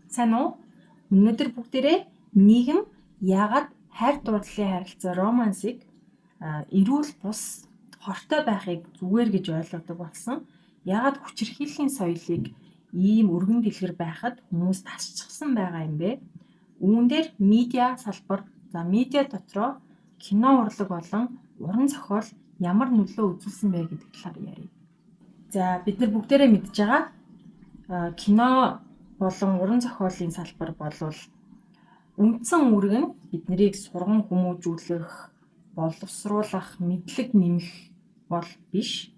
Сайн уу? Өнөөдөр бүгдээрээ нийгэм яагаад хайр дурлалын харилцаа романсыг эрүүл бус хортой байхыг зүгээр гэж ойлгодог болсон. Яагаад хүчирхийллийн соёлыг ийм өргөн дэлгэр байхад хүмүүс тасчихсан байгаа юм бэ? Үүн дээр медиа салбар, медиа дотроо кино урлаг болон уран зохиол ямар нөлөө үзүүлсэн бэ гэдэг талаар ярив. За бид нар бүгдээрээ мэдж байгаа кино болон уран зохиолын салбар болвол үндсэн үүрэг нь биднийг сурган хүмүүжүүлэх, боловсруулах, мэдлэг нэмэх бол биш.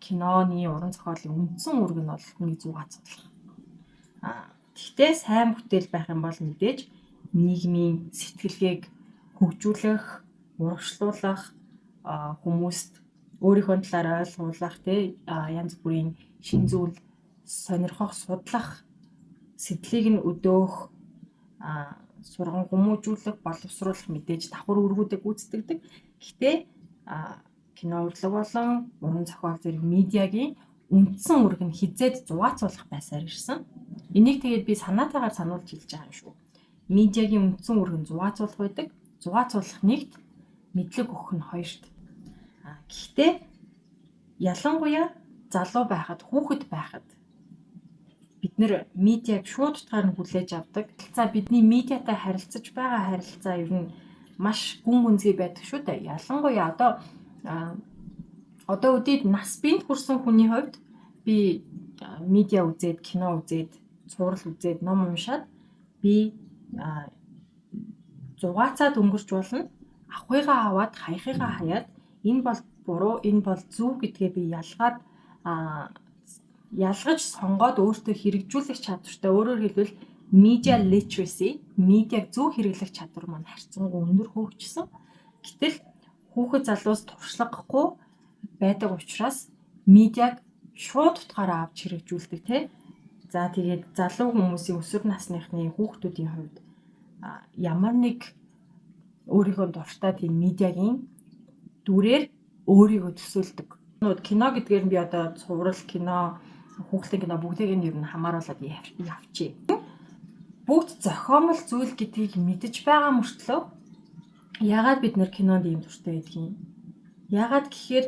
Киноны уран зохиолын үндсэн үүрэг нь бол хүний зугаацуулах. Гэхдээ сайн бүтээл байх юм бол мэдээж нийгмийн сэтгэлгээг хөгжүүлэх, урагшлуулах, хүмүүст өөрийнхөө талаар ойлгуулах, янз бүрийн шин зүйл сонирхох, судлах, сэтлийг нь өдөөх, сурган хүмүүжүүлэх, боловсруулах мэдээж давхар үүргүүдийг гүйцэтгэдэг. Гэхдээ кино урлаг болон уран зохиол зэрэг медиагийн үндсэн үүрэг нь хизээд зугаацуулах байсаар ирсэн. Энийг тэгээд би санаатайгаар сануулж хэлж байгаа юм шүү. Медиагийн үндсэн үүрэг нь зугаацуулах байдаг. Зугаацуулах нэгт, мэдлэг өгөх нь хоёрт. Гэхдээ ялангуяа залуу байхад, хүүхэд байхад бид нэр медиаг шууд утгаар нь хүлээж авдаг. За бидний медиатай харилцаж байгаа харилцаа ер нь маш гүн гүнзгий байдаг шүү дээ. Ялангуяа одоо үдээд нас биед хүрсэн хүний хувьд би медиа үзээд, кино үзээд, цуврал үзээд, ном уншаад би зугаацаад өнгөрч болно. Ахыгаа аваад, хаяхыгаа хаяад энэ бол буруу, энэ бол зөв гэдгээ би ялгаж сонгоод өөртөө хэрэгжүүлэх чадвартай. Өөрөөр хэлбэл media literacy, медиаг зөв хэрэглэх чадвар маань харьцангуй өндөр хөгжсөн. Гэтэл хүүхэд залуус туршлагагүй байдаг учраас медиаг шууд утгаараа авч хэрэгжүүлдэг тий. За тэгээд залуу хүмүүсийн өсвөр насныхны хүүхдүүдийн хувьд ямар нэг өөрийнхөө дуртай тийм медиагийн дүрээр өөрийгөө төсөөлдөг. Кино гэдгээр нь би одоо цуврал кино, хүүхдийн кино бүгдийг нь ер нь хамааруулаад явчих. Бүгд зохиомол зүйл гэдгийг мэдэж байгаа мөртлөө яагаад бид нэр кинонд ийм дуртай байдгийг? Яагаад гэхээр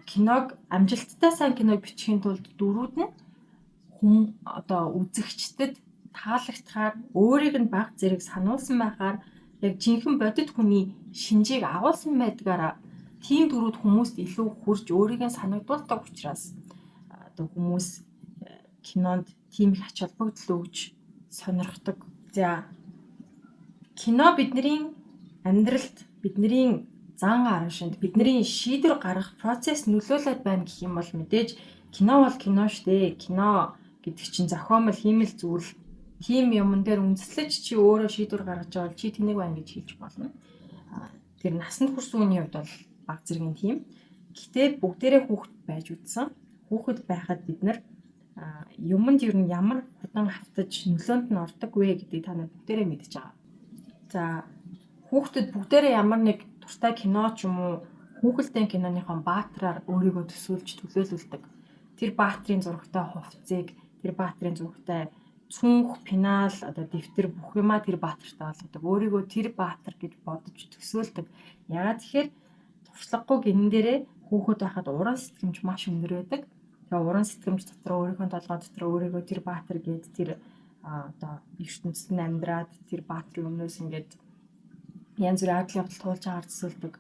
киног амжилттай сайн киног бичихийн тулд дөрүүд нь үзэгчдэд таалагдахаар, өөрийг нь баг зэрэг сануулсан байхаар яг жинхэнэ бодит хүний шинжийг агуулсан байдгаараа тийм дөрүүд хүмүүст илүү хүрж өөрийгөө санагдуулдаг учраас хүмүүс кинонд тийм их ач холбогдол өгж сонирхдог. За кино бидний амьдралд, бидний зан арын шинд, бидний шийдвэр гаргах процесс нөлөөлөд байна гэх юм бол мэдээж кино бол кино штэ. Кино гэдэг чинь зохиомол хиймэл зүйл. Тийм юмн дээр үндэслэж чи өөрөө шийдвэр гаргаж байгаа бол чи тэнийг байна гэж хэлж болно. Тэр насанд хүрсэн хүний хувьд бол баг зэргийн тийм. Гэхдээ бүгдээрээ хүүхэд байж үтсэн. Хүүхэд байхад бид нар юмд ер нь ямар худан хавтаж нөлөөнд нь ордог вэ гэдгийг та нар бүгдээрээ мэдж байгаа. За хүүхдэд бүгдээрээ ямар нэг дуртай кино ч юм уу хүүхэлдэйн киноныхон баатраар өөрийгөө төсөөлж төлөөлүүлдэг. Тэр баатрын зурагтай хувцсыг, тэр баатрын зурагтай цүнх, пенал, дэвтэр бүх юмаа тэр баатартай болгодог. Өөрийгөө тэр баатар гэж бодож төсөөлдөг. Яагаад тэгэхээр туршлагагүй гинэн дээрээ хүүхэд байхад уран сэтгэмж маш өндөр байдаг. Тэгээ уран сэтгэмж дотор өөрийнхөө толгой дотор өөрийгөө тэр баатар гээд тэр ертөнцид нь амьдраад тэр баатрын өмнөөс ингээд янз бүрийн ардл явдал туулж агаар төсөөлдөг.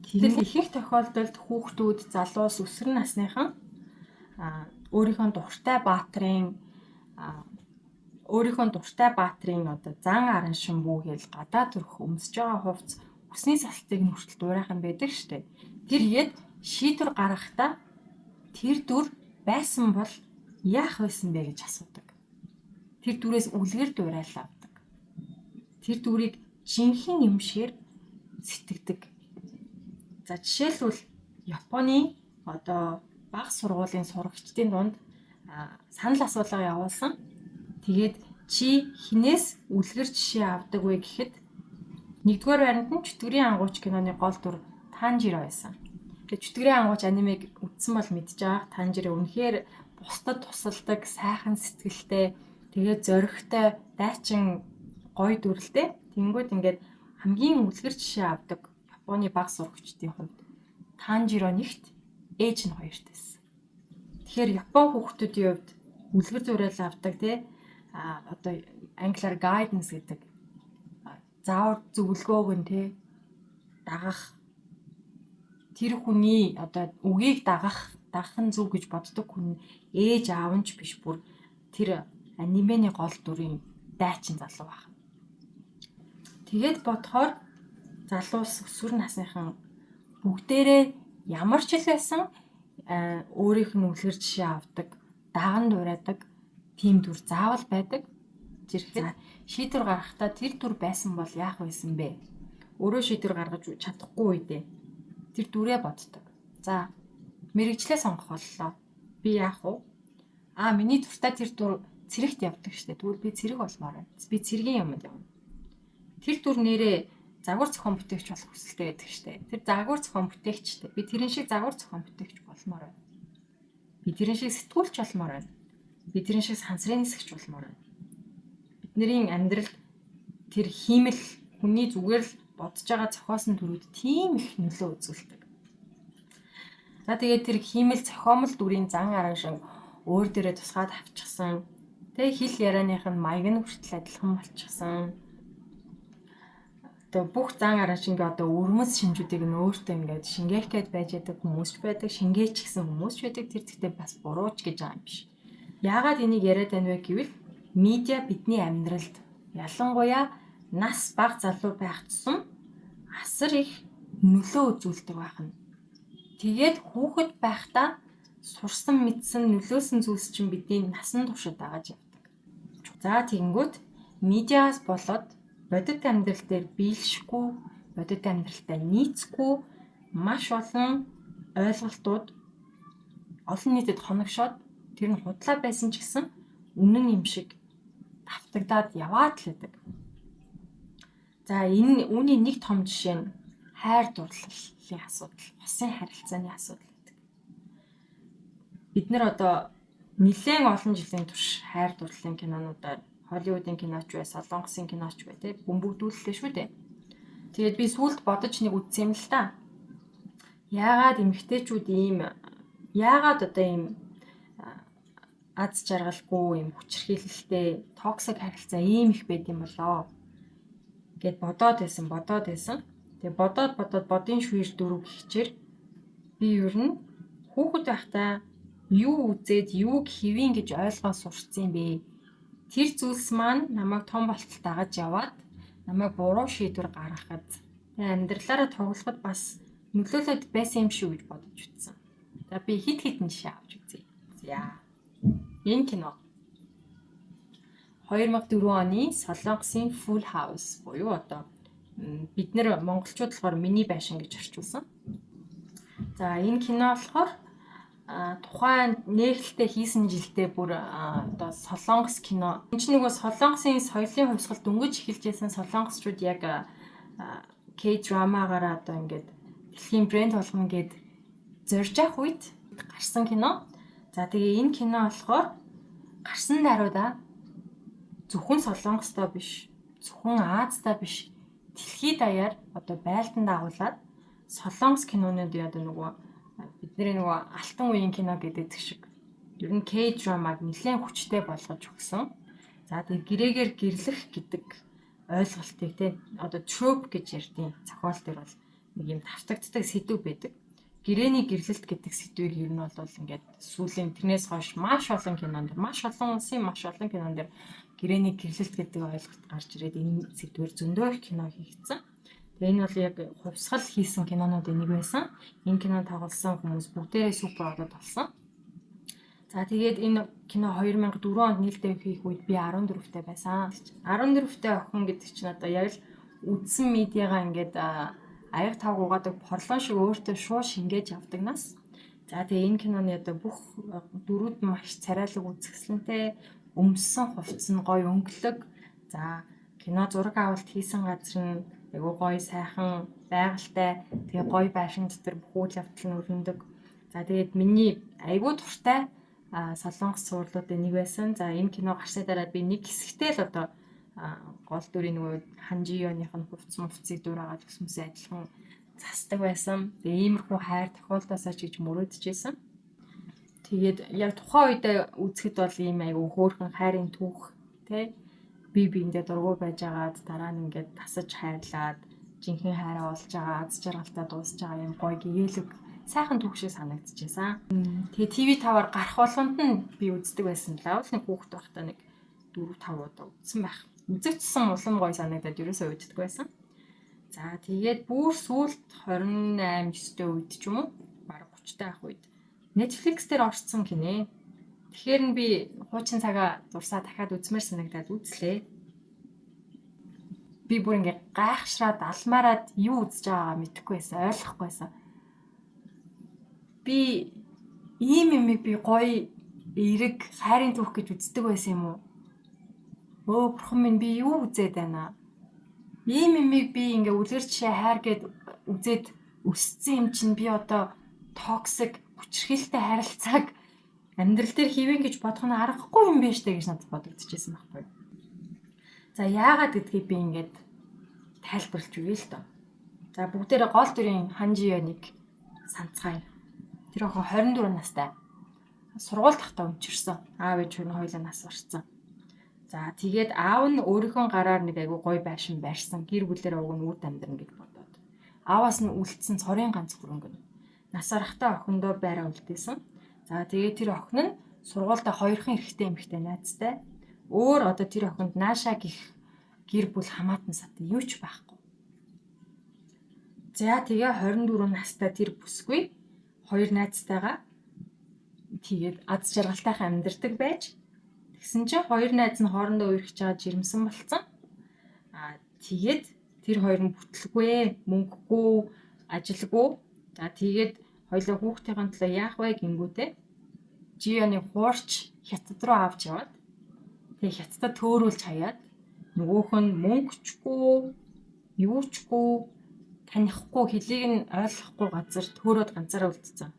Гэтэл ихэнх тохиолдолд хүүхдүүд, залуус, өсвөр насныхан өөрийнхөө дуртай баатрын зан арын шимбүү хэл гадаа төрх өмсөж байгаа хувцс үсний салтыг нь хүртэл дуурайхан байдаг штэ. Тэр ихэд шийдвэр гаргахдаа тэр дүр байсан бол яах байсан бэ гэж асуудаг. Тэр дүрээс үлгэр дуурайлаа авдаг. Тэр дүрийг жинхэнэ юм шигээр сэтгэдэг. За жишээлбэл Японы бага сургуулийн сурагчдын дунд санал асуулга явуулсан. Тэгээд чи хинээс үлгэр жишээ авдаг вэ гэхэд нэгдүгээр байранд нь Чөтгөрийн ангууч киноны гол дүр Танжиро байсан. Тэгээд Чөтгөрийн ангууч анимыг үзсэн бол мэдж байгаа. Танжиро үнэхээр бусдад тусалдаг, сайхан сэтгэлтэй, Тэгээд зоригтой, дайчин гоё дүрэлтэй. Тэнгүүд ингээд хамгийн үлгэр жишээ авдаг Японы баг сурагчдын хувьд Танжиро нэгт, ээж нь хоёрт байсан. Тэгэхээр Япон хүүхдүүдийн хувьд үлгэр дуурайл авдаг тий одоо англиар guidance гэдэг заавар зөвлөгөөг нь тий дагах тэр хүний одоо үгийг дагах нь зөв гэж боддог хүн ээж аав нь ч биш бүр тэр анимены гол дүрийн дайчин залуу байна. Тэгээд бодохоор залуус өсвөр насныхан бүгдээрээ ямар ч л байсан өөрийнх нь үлгэр жишээ авдаг, даган дураадаг тийм дүр заавал байдаг. Зэрэг шийдвэр гаргахдаа тэр дүр байсан бол яах байсан бэ? Өөрөө шийдвэр гаргаж чадахгүй үедээ тэр дүрээ боддог. За мэрэгчлээ сонгох боллоо. Би яах вэ? Миний дуртай тэр дүр цэрэгт явдаг штэ. Тэгвэл би цэрэг болмоор байна. Би цэргийн юмд явна. Тэр дүр нэрээ загвар зохион бүтээгч болох хүсэлтэй байдаг штэ. Тэр загвар зохион бүтээгчтэй. Би тэрэн шиг загвар зохион бүтээгч болмоор байна. Би тэрэн шиг сэтгүүлч болмоор байна. Би тэрэн шиг сансрын нисгч болмоор байна. Бидний амьдралд тэр хиймэл хүний зүгээр л бодож байгаа зохиосон төрүүд тийм их нөлөө үзүүлдэг. За тэгээд тэр хиймэл зохиомл дүрийн зан арга шиг өөр дээрээ тусгаад авчихсан. Тэгээ хэл ярианых нь маяг нь хүртэл адилхан болчихсон. Одоо бүх зан арга шиг одоо өрмөс шинжүүдийг нь өөртөө ингээд шингээх гээд байж байгаа хүмүүс ч байдаг, шингээч гэсэн хүмүүс ч байдаг. Тэр зэгтээ бас бурууч гэж байгаа юм биш. Яагаад энийг яриад байна вэ гэвэл медиа бидний амьдралд ялангуяа нас бага залуу байх тусам асар их нөлөө үзүүлдэг байна. Тэгээд хүүхэд байхдаа сурсан мэдсэн нөлөөсөн зүйлс чинь бидний насан туршид дагаж явдаг. За тэгэнгүүт медиас болоод бодит амьдрал дээр биелшгүй, бодит амьдралтай нийцэхгүй маш олон ойлголтууд олон нийтэд хоногшоод тэр нь худлаа байсан ч гэсэн үнэн юм шиг давтагдаад яваад л байдаг. За энэ үүний нэг том жишээ нь хайр дурлалын асуудал, хосын харилцааны асуудал гэдэг. Бид нэр одоо нэлээд олон жилийн турш хайр дурлалын кинонуудаар Холливуудын киноч бай, Солонгосын киноч бай тий бөмбөгдүүллээ шүү дээ. Тэгээд би сүүлд бодож нэг үзсэн юм л та. Яагаад эмэгтэйчүүд яагаад одоо ийм аз жаргалгүй юм хүчирхийлэлтэй токсик харилцаа ийм их байд юм болоо гэд бодоод байсан. Тэгээ бодын шүүр дөрөв гихчээр би ер нь хүүхэд байхдаа юу үзээд юуг хэвэн гэж ойлгоод сурцсан бэ? Тэр зүйлс маань намайг том болтол дагаж яваад намайг буруу шийдвэр гаргахад амьдралаараа тоглоход бас нөлөөлөд байсан юм шүү гэж бодож утсан. За би хит хитэн жишээ авч үзье. За энэ кино 2004 оны Солонгосын Full House буюу одоо бид нэр монголчууд болохоор миний байшин гэж орчуулсан. За энэ кино болохоор тухайн нээлттэй хийсэн жилдээ бүр одоо Солонгос кино. Энэ ч нөгөө Солонгосын соёлын хувьсгал дөнгөж эхэлж байсан солонгосчууд яг K-драмагаараа одоо ингээд дэлхийн брэнд болгоно гэд зорж явах үед гарсан кино. За тэгээ энэ кино болохоор гарсан даруйда зөвхөн Солонгостой биш, зөвхөн Азтай биш, дэлхийд даяар одоо байлдан дагуулад Солонгос кинонууд одоо нөгөө бидний нөгөө алтан үеийн кино гэдэг шиг ер нь K-драмаг нэлээд хүчтэй болгож өгсөн. За тэгээ гэрээгээр гэрлэх гэдэг ойлголтыг те одоо trope гэж ярьдیں۔ Зохиол дээр бол нэг юм тавтагддаг сэдв байдаг. Гэрээний гэрлэлт гэдэг сэдвийг ер нь бол ингээд сүүлийн тэрнээс хойш маш олон кинонд, маш олон улсын маш олон кинонд гэрээний гэрлэлт гэдэг ойлголт гарч ирээд энэ сэдвээр зөндөө их кино хийгдсэн. Тэгээ энэ бол яг хувьсгал хийсэн кинонуудын нэг байсан. Энэ кинонд тоглосон хүмүүс бүгдээрээ супер одод болсон. За тэгээд энэ кино 2004 онд нээлттэй хийх үед би 14-тэй байсан. 14-тэй охин гэдэг чинь одоо яг л үдсэн медиагаа ингээд аяг тав угаадаг порлон шиг өөртөө шууд шингээж явдаг нас. За тэгээ энэ киноны одоо бүх дөрүүд маш царайлаг үзэсгэлэнтэй, өмссөн хувцс нь гоё өнгөлөг. За кино зураг авалт хийсэн газар нь айгуу гоё сайхан байгальтай. Тэгээ гоё байшин дотор бүх үйл явдал нь өрнөдөг. За тэгээд миний айгуу дуртай солонгос суурлуудын нэг байсан. За энэ кино гарсны дараа би нэг хэсэгтэй л одоо гол дүрийн нөгөө Ханжионых нь хувцс мувцыг дураагаад өсмөсөө адилхан засдаг байсан. Тэгээ иймэрхүү хайр тохиолдосоо ч гэж мөрөөдөжсэн. Тэгээд яг тухайн үедээ үзэхэд бол ийм айгүй хөөрхөн хайрын түүх тий би биэндээ дургуй байжгаад дараа нь ингээд тасаж хайрлаад жинхэнэ хайраа олж байгаа аз жаргалтай дуусж байгаа юм гоё гэгээлэг сайхан түүх шиг санагдчихсан. Тэгээ TV5-аар гарах болгонд нь би үздэг байсан. Лавл нэг хүүхэд байхдаа нэг 4-5 удаа үзсэн байх. Үзэгдсэн улам гоё санагдаад ерөөсөө үздэг байсан. За тэгээд бүр сүүлд 28-9-тэй үед ч юм уу бараг 30-тай ах үед Netflix дээр орсон кинэ. Тэгэхээр нь би хуучин цагаа дурсаа дахиад үзмээр санагдаад үзлээ. Би бүр ингээ гайхшраад алмаарад юу үзэж байгаагаа мэдэхгүй байсан, ойлгохгүй байсан. Би ийм юмыг би гоё эрэг хайрын түүх гэж үздэг байсан юм уу? Өө бурхан минь би юу үзээд байна? Ийм юмыг би ингээ үлгэр жишээ хайр гэд үзээд өссөн юм чинь би одоо токсик хүчрхийлэлтэй харилцааг амьдрал дээр хийвэн гэж бодох нь аргагүй юм байна штэ гэж надад бодогдчихсэн байхгүй. За яагаад гэдгийг би ингээд тайлбарлаж өгье л доо. За бүгдээрээ гол дүрийн Ханжионыг санацгаая. Тэр охин 24 настай. Сургууль тахтаа өнчирсэн. Аав ээж хүн хоёулаа нас барсан. За тэгээд аав нь өөрийнхөө гараар нэг айгу гоё байшин барьсан. Гэр бүлээр уг нь үд амьдрна гэж бодоод. Ааваас нь үлдсэн цорын ганц хөрөнгө нь. Нас барахтаа охиндоо байраа үлдээсэн. За тэгээд тэр охин нь сургуультай хоёрхан эрэгтэй эмэгтэй найзтай. Өөр одоо тэр охинд наашаа гих гэр бүл хамаатан сатай юу ч байхгүй. За тэгээ 24 настай тэр бүсгүй хоёр найзтайгаа тэгээд аз жаргалтайхан амьдардаг байж тэгсэн чинь хоёр найз нь хоорондоо үерхэж байгаа жирэмсэн болцсон. Тэгээд тэр хоёр нь бүтлгүй, мөнгөгүй, ажилгүй. За тэгээд хоёлоо хүүхдийн төлөө яах вэ гингүүтээ Жионы хуурч хятад руу авч яваад тэгээ хятадд төөрүүлж хаяад нөгөөх нь мөнгөчгүй, юучгүй, танихгүй, хэлийг нь ойлгохгүй газар төөрөөд ганцаараа үлдсэн.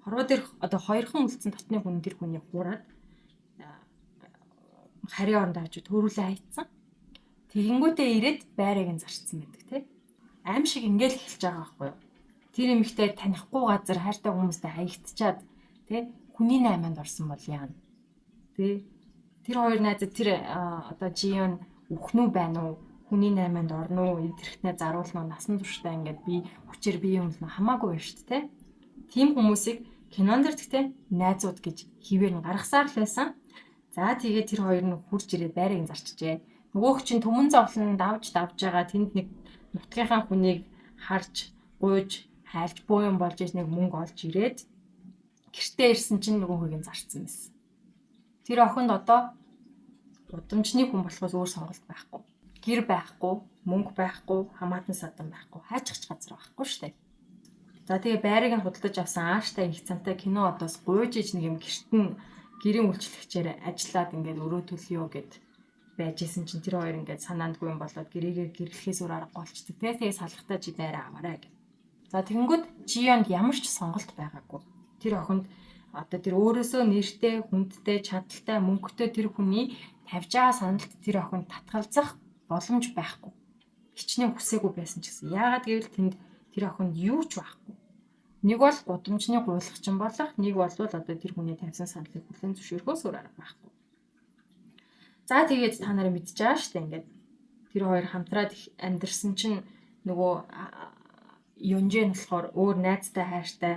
Хорвоо дээр одоо хоёрхан үлдсэн дотны хүн тэр хүнийг хуураад харийн оронд авч төөрүүлээ хайцсан. Тэгэнгүүтээ ирээд байрыг нь зарцсан байдаг тий. Аим шиг ингээл эхэлж байгаа байхгүй юу? Тэр эмэгтэй танихгүй газар хайртай хүмүүстэй хаягдчаад тий хүний найманд орсон бол яана. Тий тэр хоёр найзад тэр одоо Жион үхнүү байна уу? Хүний найманд орно уу? Эдрэхтнээ заруулна уу? Насан туршдаа ингээд би хүчээр бие өмнө хамаагүй байна шүү дээ. Тийм хүмүүсийг кинонд дэр гэхдээ найзууд гэж хിവэр нь гаргасаар л байсан. За тэгээд тэр хоёр нь хурж ирээд байрыг нь зарчжээ. Нөгөөх чинь төмөн зовлон давж байгаа тэнд нэг нутгийнхаа хүнийг харж, гуйж, хайлж буу юм болж нэг мөнгө олж ирээд гэртээ ирсэн чинь нөгөөхийг нь зарцсан байсан. Тэр охинд одоо удамжны хүн болохоос өөр сонголт байхгүй. Гэр байхгүй, мөнгө байхгүй, хамаатан садан байхгүй, хайчих газар байхгүй шүү дээ. За тэгээ байрыг нь худалдаж авсан ааштай их цантай кино одоос гуйж иж нэг юм гэрт нь гэрийн үйлчлэгчээр ажиллаад ингээд өрөө төлөё гэд байж исэн чинь тэр хоёр ингээд санаандгүй юм болоод гэрээгээ гэрлэхээс өөр арга болчдөг. Тэгээ салахтаа чи байраа аваарай гэв. За тэгэнгүүт Жионд ямар ч сонголт байгаагүй. Тэр охинд одоо тэр өөрөөсөө нэртэй, хүндтэй, чадaltaй, мөнгөтэй тэр хүний тавьж байгаа саналд тэр охинд татгалзах боломж байхгүй. Хичнээн хүсээгүй байсан ч гэсэн. Яагаад гэвэл тэнд тэр охинд юу ч байхгүй. Нэг бол гудамжны гуйлагчин болох, нэг бол одоо тэр хүний тавьсан саналыг хүлээн зөвшөөрөхөөс өөр арга байхгүй. За тэгээд та нарыг мэдчихэж байгаа шүү дээ ингээд. Тэр хоёр хамтраад амьдэрсэн чинь нөгөө Юнжэн болохоор өөр найзтай хайртай.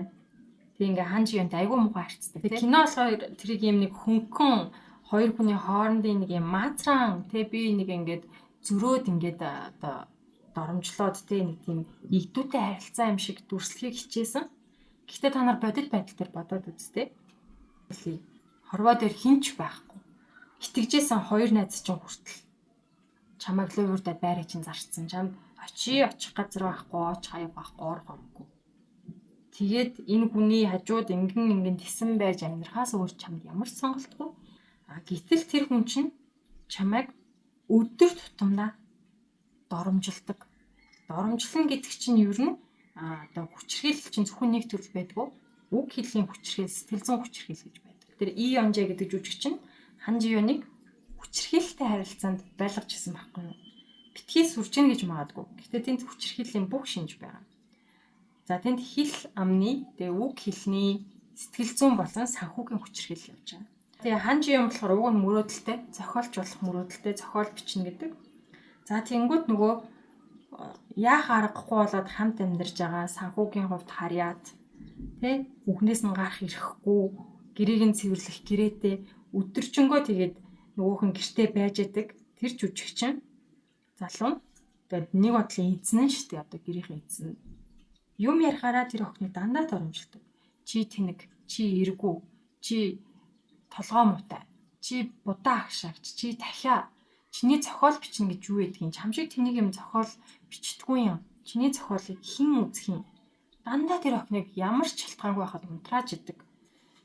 Тэг ингээ Ханжионт айгүй муухай харцдаг. Тэг кино болохоор тэрийг юм нэг хөнгөн хоёр хүний хоорондын нэг юм маацраан тэг би нэг ингээд зөрөөд ингээд одоо доромжлоод тэг нэг тийм игдүүтэй харилцаа юм шиг дүрслэхийг хичээсэн. Гэхдээ та нар бодит байдал дээр бодоод үзтээ. Хорвоо дээр хинч байхгүй. Итгэжсэн хоёр найз чинь хүртэл чамайг луурдаа байрыг чинь зарцсан. Чамд очих газар байхгүй, оч хаяг байхгүй, ор хомгүй. Тэгээд энэ хүний хажууд ингэн тэсэн байж амьдрахаас өөр чамд ямар ч сонголтгүй. Гэтэл тэр хүн чинь чамайг өдөр тутамдаа доромжилдог. Доромжлон гэдэг чинь ер нь одоо хүчрхийлэл чинь зөвхөн нэг төрөл байдгүй. Үг хэллийн хүчрхийлэл, сэтгэл зүйн хүчрхийлэл гэж байдаг. тэр И Онжэ гэдэг жүжигчин Хан Жионыг хүчирхийлэлтэй харилцаанд байлгаж ирсэн байхгүй юу? Битгий сурж гин гэж магадгүй. Гэхдээ тэнд хүчирхийллийн бүх шинж байгаа. За тэнд хэл амны, тэгээ үг хэлний сэтгэл зүйн болон санхүүгийн хүчирхийлэл явж байгаа. Тэгээ Хан Жион болохоор уг нь мөрөөдөлтэй, зохиолч болох мөрөөдөлтэй, зохиол бичнэ гэдэг. За тэнгууд нөгөө яах аргагүй болоод хамт амьдарч байгаа санхүүгийн хувьд харьяат тэ үхнээс нь гарах ирэхгүй гэрийг нь цэвэрлэх гэрээтэй өдөржингөө тэгээд нөгөөх нь гэртээ байж идэг тэр жүжигчин залуу тэгээд нэг бодлын эзэн нь шүү дээ одоо гэрийнхээ эзэн юм ярихаараа тэр охиныг дандаа торомжилдог чи тэнэг чи эргүү чи толгоо муутай чи будаа агшаагч чи дахиа чиний зохиол бичнэ гэж юу гэдгийг чамшиг тэнийг юм зохиол бичдэггүй юм чиний зохиолыг хэн үзэх юм дандаа тэр охиныг ямар ч шалтгаангүй байхад унтрааж идэг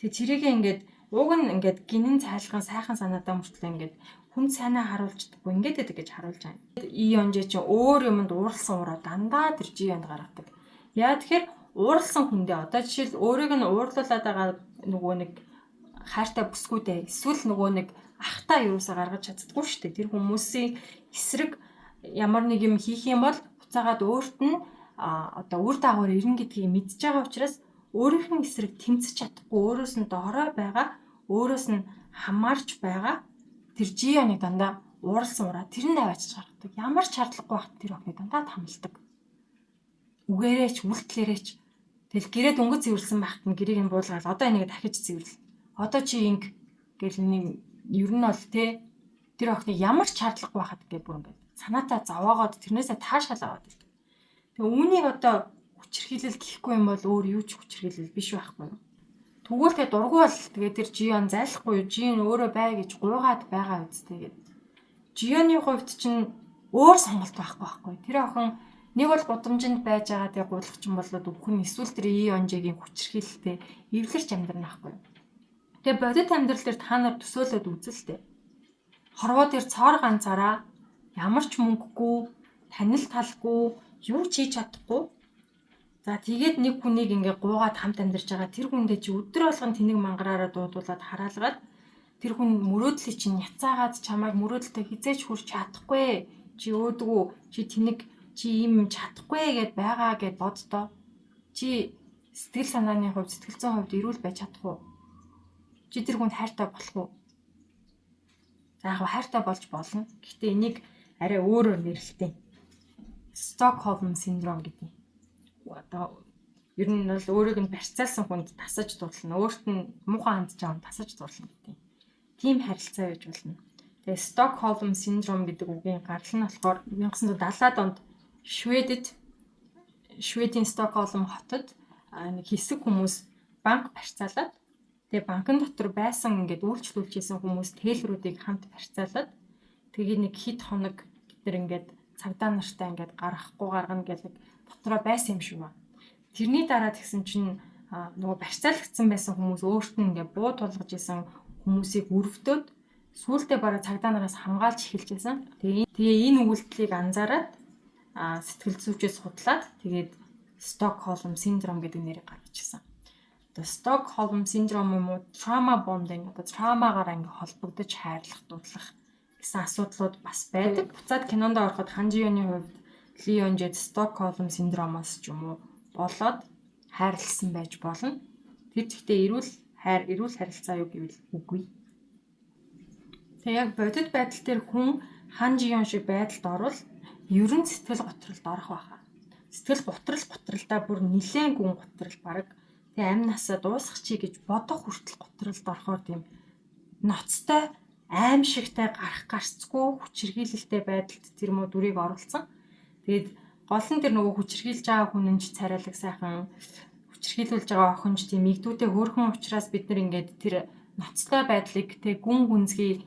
тэг тэрийгээ ингээд уг нь ингээд гинэн цайлган сайхан санаадаа мөртлөө ингээд хүн сайнаа харуулждаггүй ингээд байдаг гэж харуулж байна. И Онжэ чи өөр юмд ууралсан ураа дандаа тэр Жионд гаргадаг. Яа тэгэхээр ууралсан хүндээ одоо жишээл өөрийг нь уурлуулад байгаа нөгөө нэг хайртай бүсгүүдээ эсвэл нөгөө нэг ахтаа юусаа гаргаж чаддаггүй шүү дээ. Тэр хүмүүсийн эсрэг ямар нэг юм хийх юм бол буцаагаад өөрт нь одоо үр дагавар ирнэ гэдгийг мэдж байгаа учраас өөрийнх нь эсрэг тэмцэж чадахгүй өөрөөс нь доорой байгаа өөрөөс нь хамаарч байгаа тэр Жионыг дандаа ууралсан ураа тэр нь аваачиж гаргадаг. Ямар ч шаардлагагүй байхад тэр охиныг дандаа тамалдаг. Үгээрээч үйлдэлээрээч тэгэл гэрээ дөнгөж цэвэрлсэн байхад нь гэрээг нь буулгаад одоо энийг дахиж цэвэрлэл. Одоо чи инг гэл нэг ер нь бол тэр охиныг ямар ч шаардлагагүй байхад гэж бүр ингээд санаатаа зовоогоод тэрнээсээ таашаал аваад байдаг. Тэгээ үүнийг одоо хүчирхийлэл гэхгүй юм бол өөр юу ч хүчирхийлэл биш байхгүй юу? Тэгвэл тэгээ дургу бол тэгээ тэр Жион зайлахгүй юу? Жион өөрөө бай гэж гуйгаад байгаа үстэй гэдэг. Жионы хувьд чинь өөр сонголт байхгүй. Тэр охин нэг бол гудамжинд байж байгаа тэгээ гуйлагч юм болоод өвхөн эсвэл тэр И Онжэгийн хүчирхийлэлтэй эвлэрч амьдрна байхгүй юу? Тэгээ бодит амьдрал дээр та нар төсөөлөд үзэлтэй. Хорвоо дээр цоор ганцаараа ямар ч мөнгөгүй, танил талгүй, юу ч хийж чадахгүй. За тэгээд нэг хүнийг ингээ гуугаад хамт амьдарч байгаа тэр хүндээ чи өдөр болгон тэнэг мангараараа дуудуулаад хараалгаад тэр хүн мөрөөдлийг чинь няцаагаад чамайг мөрөөдөлтөй хизээч хүрч чадахгүй. Чи өөдгөө чи тэнэг чи ийм чадахгүй гэд байгаа гэд боддоо. Чи сэтгэл санааны хувьд сэтгэл зүйн хувьд эрүүл байж чадах уу? Чи тэр хүнд хайртай болох уу? За яг хайртай болж болно. Гэхдээ энийг арай өөрөөр нэрлэдэг. Стокхолм синдром гэдэг. Одоо ер нь бол өөрийг нь барьцаалсан хүнд тасаж дурлана. Өөрт нь муухай хандж байгаа хүн тасаж дурлана гэдэг. Тийм харилцаа байж болно. Тэгээ Стокхолм синдром гэдэг үгийн гарал нь болохоор 1970-аад онд Шведийн Стокхолм хотод нэг хэсэг хүмүүс банк барьцаалаад тэгээ банкн дотор байсан ингээд үйлчлүүлж исэн хүмүүс тээлрүүдийг хамт барьцаалаад тэгээ нэг хэд хоног тэр ингээд цагдаа нартай ингээд гаргахгүй гаргана гэдэг дотроо байсан юм шиг ба. Тэрний дараа тэгсэн чинь нөгөө барьцаалагдсан байсан хүмүүс өөрт нь ингээд буу тулгаж исэн хүмүүсийг өрөвдөд сүүлдээ бараг цагдаа нараас хамгаалж эхэлж байсан. Тэгээ энэ үйлдэлийг анзаараад сэтгэл зүйчээс судлаад тэгээд Стокхолм синдром гэдэг нэрийг гаргачихсан. Одоо Стокхолм синдром юм уу trauma bonding одоо траумагаар ингээд холбогдож хайрлах дурлах гэсэн асуудлууд бас байдаг. Буцаад кинонд ороход Хан Жионы хувьд Ли Онжэд Стокхолм синдромоос ч юм уу болоод хайрлсан байж болно. Тэр зэгтээ эрүүл харилцаа юу гэвэл үгүй. Тэгээ яг бодит байдал дээр хүн Хан Жион шиг байдалд орвол ерөн сэтгэл готролд орох байхаа. Сэтгэл готролдоо бүр нилээн гүн готрол баг тэгээ амь насаа дуусгах чи гэж бодох хүртэл готролд орохоор тийм ноцтой аимшигтай гарцгүй хүчирхийлэлтэй байдалд тэр муу дүрийг оруулсан. Тэгээд гол нь тэр нөгөө хүчирхийлж байгаа хүн нь ч царайлаг сайхан хүчирхийлүүлж байгаа охинч тийм игдүүтэй хөөрхөн учраас бид нар ингээд тэр ноцтой байдлыг тэг гүн гүнзгий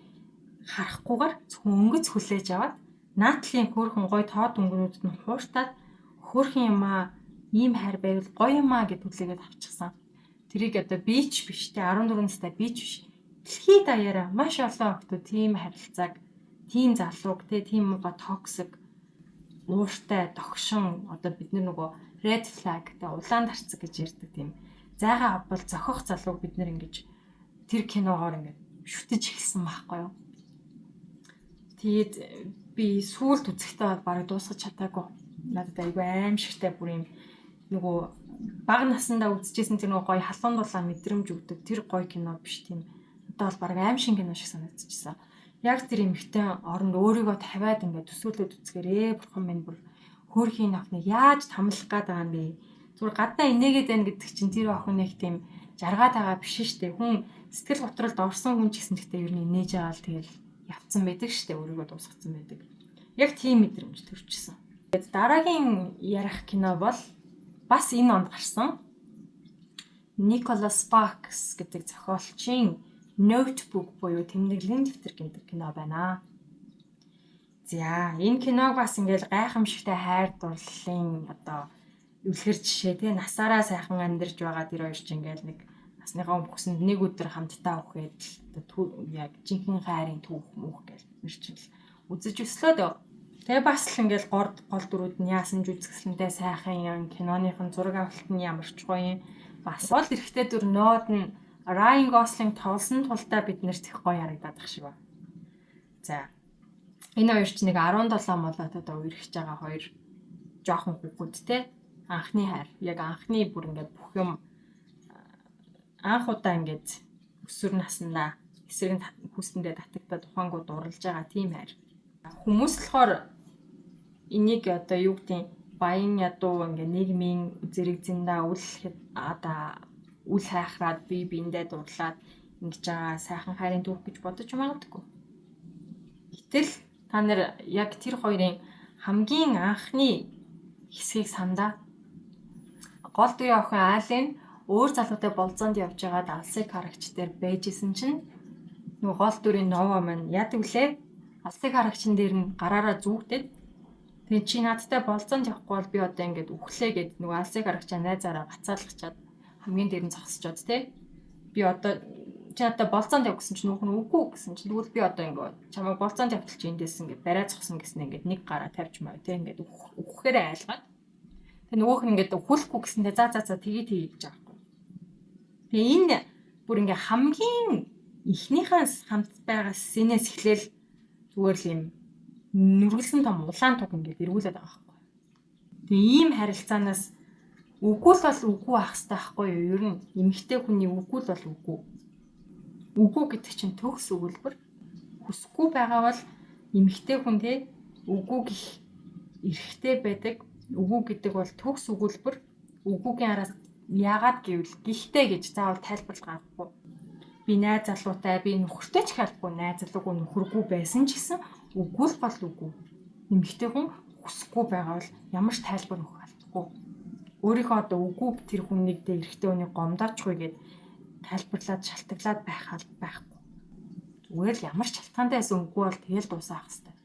харахгүйгээр зөвхөн өнгөц хүлээж аваад наадлын хөөрхөн гой тоод өнгөнүүдэд нь хууртаад хөөрхөн юмаа ийм хайр байвал гоё юмаа гэд хүлээгээд авчихсан. Тэрийг одоо бич биш те 14 настай бич биш. Дэлхийд даяараа маш олон охтууд тийм харилцааг, тийм залууг те тийм муга токсик ууртай догшин одоо бид нөгөө red flag те улаан дарцэг гэж ярьдаг тийм зайгаа авбал зохих залууг бид нэр ингэж тэр киногоор ингээд шүтэж эхэлсэн байхгүй юу. Тэгээд би сүүлд үзэхдээ барыг дуусгаж чадаагүй. Надад айгүй аимшигтай бүр юм нөгөө бага наснда үзчихсэн тэр нөгөө гоё халуун дулаан мэдрэмж өгдөг тэр гоё кино биш тийм. Одоо бол барыг аимшиг кино шиг санагдчихсан. Яг тэр эмэгтэй оронд өөрийгөө тавиад ингээд төсөөлөд үзгээрээ бурхан минь бүр хөөрхийн охиныг яаж тамлах гээд байгаа юм бэ? Зүгээр гадаа инээгээд байна гэдэг чинь тэр охин нэг тийм жаргаад байгаа биш шүү дээ. Хүн сэтгэл готролд орсон хүн ч гэсэн гэхдээ ер нь инээж байгаа л тэгэл явцсан байдаг шүү дээ. Өөрийгөө дуусгацсан байдаг. Яг тийм мэдрэмж төрчихсөн. Тэгээд дараагийн ярих кино бол бас энэ онд гарсан. Nicholas Sparks гэдэг зохиолчийн Notebook буюу тэмдэглэлийн дэвтэр гэмтэр кино байна. За, энэ киног бас ингээл гайхамшигтай хайр дурлалын одоо үлгэр жишээ тий насаараа сайхан амьдарч байгаа тэр хоёр ч ингээл нэг насныхаа өмхсөнд нэг өдөр хамтдаа үхээд одоо яг жинхэнэ хайрын түүх мөх гэж мэрчил үзэж өслөөд тэгээ бас л ингээл гол дүрүүд нь яасан ч үзэсгэлэнтэй сайхан киноныхон зураг авалт нь ямар ч гоё юм. Бас бол эрэгтэй дүр нод нь Ryan Gosling тоглосон тулдаа бид нэр их гоё харагдаад ах шиг ба. За. Энэ хоёр ч нэг 17 молоод одоо үерхэж байгаа хоёр жоохон хүүхэд те. Анхны хайр. Яг анхны бүр ингээд бүх юм анх удаа ингээд өсвөр наснда эсрэг хүстэндээ татагдаад ухаангууд дурлж байгаа тийм хайр. Хүмүүс болохоор энийг одоо юу гэдэг баян ядуу ингээд нийгмийн зэрэг зэндаа үл хайхраад бие биендээ дурлаад ингэж байгаа сайхан хайрын түүх гэж бодож магадгүй. Гэтэл та нар яг тэр хоёрын хамгийн анхны хэсгийг сандаа гол дүрийн охин Ален өөр залуутай болзоонд явж байгаад алсыг харагч дээр байжсэн чинь нөгөө гол дүрийн Нова маань яадаг вүлээ? Алсыг харагчн дээр нь гараараа зүүгдээд тэгээ чи надтай болзоонд явахгүй бол би одоо ингэж үхлээ гэд нөгөө алсыг харагчаа найзаараа гацаалгачаад хамгийн дээр нь зогсчод те би одоо чи надад болцоонд яв гэсэн чинь нүүх нь үгүй гэсэн чинь тэгвэл би одоо ингээд чамайг болцоонд явталч эндээс ингээд барай зогсон гэсэн ингээд нэг гараа тавьж маяг те ингээд үхэхээр айлгаад тэг нөгөөх нь ингээд хүлэхгүй гэсэндээ за тгий гэж байгаа юм. Тэгээ энэ бүр ингээд хамгийн эхнийхээс хамт байгаа сценээс эхлээл зүгээр л юм нүргэлсэн том улаан туг ингээд эргүүлээд байгаа юм. Тэгээ ийм харилцаанаас үгүй л бол үгүй ах хэрэгтэй байхгүй юу? Ер нь эмэгтэй хүний үгүй л бол үгүй. Үгүй гэдэг чинь төгс өгүүлбэр. Хүсэхгүй байгаа бол эмэгтэй хүн те үгүй гэх эрхтэй байдаг. Үгүй гэдэг бол төгс өгүүлбэр. Үгүйгийн араас яагаад гэвэл гихтэй гэж заавал тайлбарлах гарахгүй. Би найз залуутай, би нөхөртэй ч хэлэхгүй найз залуугүй нөхөргүй байсан ч гэсэн үгүй л бол үгүй. Эмэгтэй хүн хүсэхгүй байгаа бол ямар ч тайлбар өгөх албагүй. Өөрийнхөө одоо үгүй тэр хүнийг дэ эрэгтэй хүнийг гомдоочгүй гэд тайлбарлаад шалтгаалаад байхгүй. Зүгээр л ямар ч шалтгаантай байсан үгүй бол тэгэл дуусаах хэрэгтэй.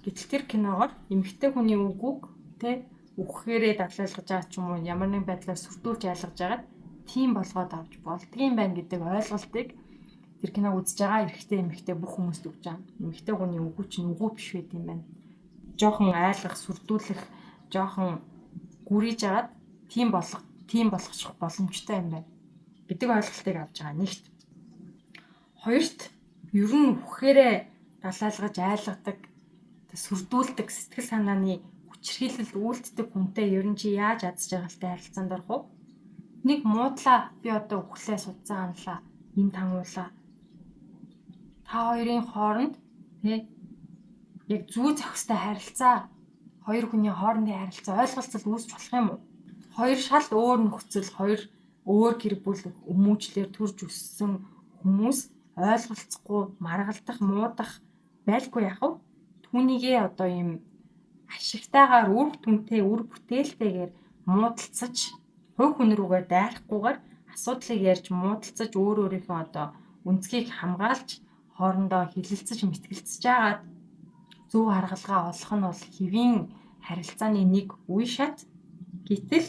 Гэтэл тэр киногоор эмэгтэй хүний үгүйг тэ үхэхээрээ дадлалгаж байгаа ч юм уу ямар нэг байдлаар сүрдүүлж айлгаж байгаад тийм болгоод авч болдгийм байна гэдэг ойлголтыг тэр киног үзэж байгаа эрэгтэй эмэгтэй бүх хүмүүст өгч байгаа. Эмэгтэй хүний үгүй чинь үгүй биш байт юм байна. Жохон айлгах, сүрдүүлэх, жохон гүрийж агаад тийм болгочих боломжтой юм байна гэдэг ойлголтыг авч байгаа нэгт. Хоёрт ер нь үхэхээрээ далаалгаж айлгадаг, сүрдүүлдэг сэтгэл санааны хүчрхийлэлд үйлддэг хүнтэй ер нь чи яаж ядж жаргалтай харилцаанд орох вэ? Нэг муудлаа би одоо үхлээ судсан анлаа, энэ тангуулаа. Та хоёрын хооронд тэг яг зүй зохистой харилцаа, хоёр хүний хоорондын харилцаа ойлголцол үүсч болох юм уу? Хоёр шал өөр нөхцөл, хоёр өөр гэр бүл хүмүүжлэр төрж өссөн хүмүүс ойлголцохгүй, маргалдах, муудах байлгүй яах вэ? Түүнийгээ одоо юм ашигтайгаар үр дүнтэй, үр бүтээлтэйгээр муудалцаж, хувь хүн рүүгээ дайрахгүйгээр асуудлыг ярьж муудалцаж өөрийнхөө одоо үнцгийг хамгаалж хоорондоо хилэлцэж, мэтгэлцэж агаад зөв харгалгаа олох нь бол хэвийн харилцааны нэг үе шат. Гэтэл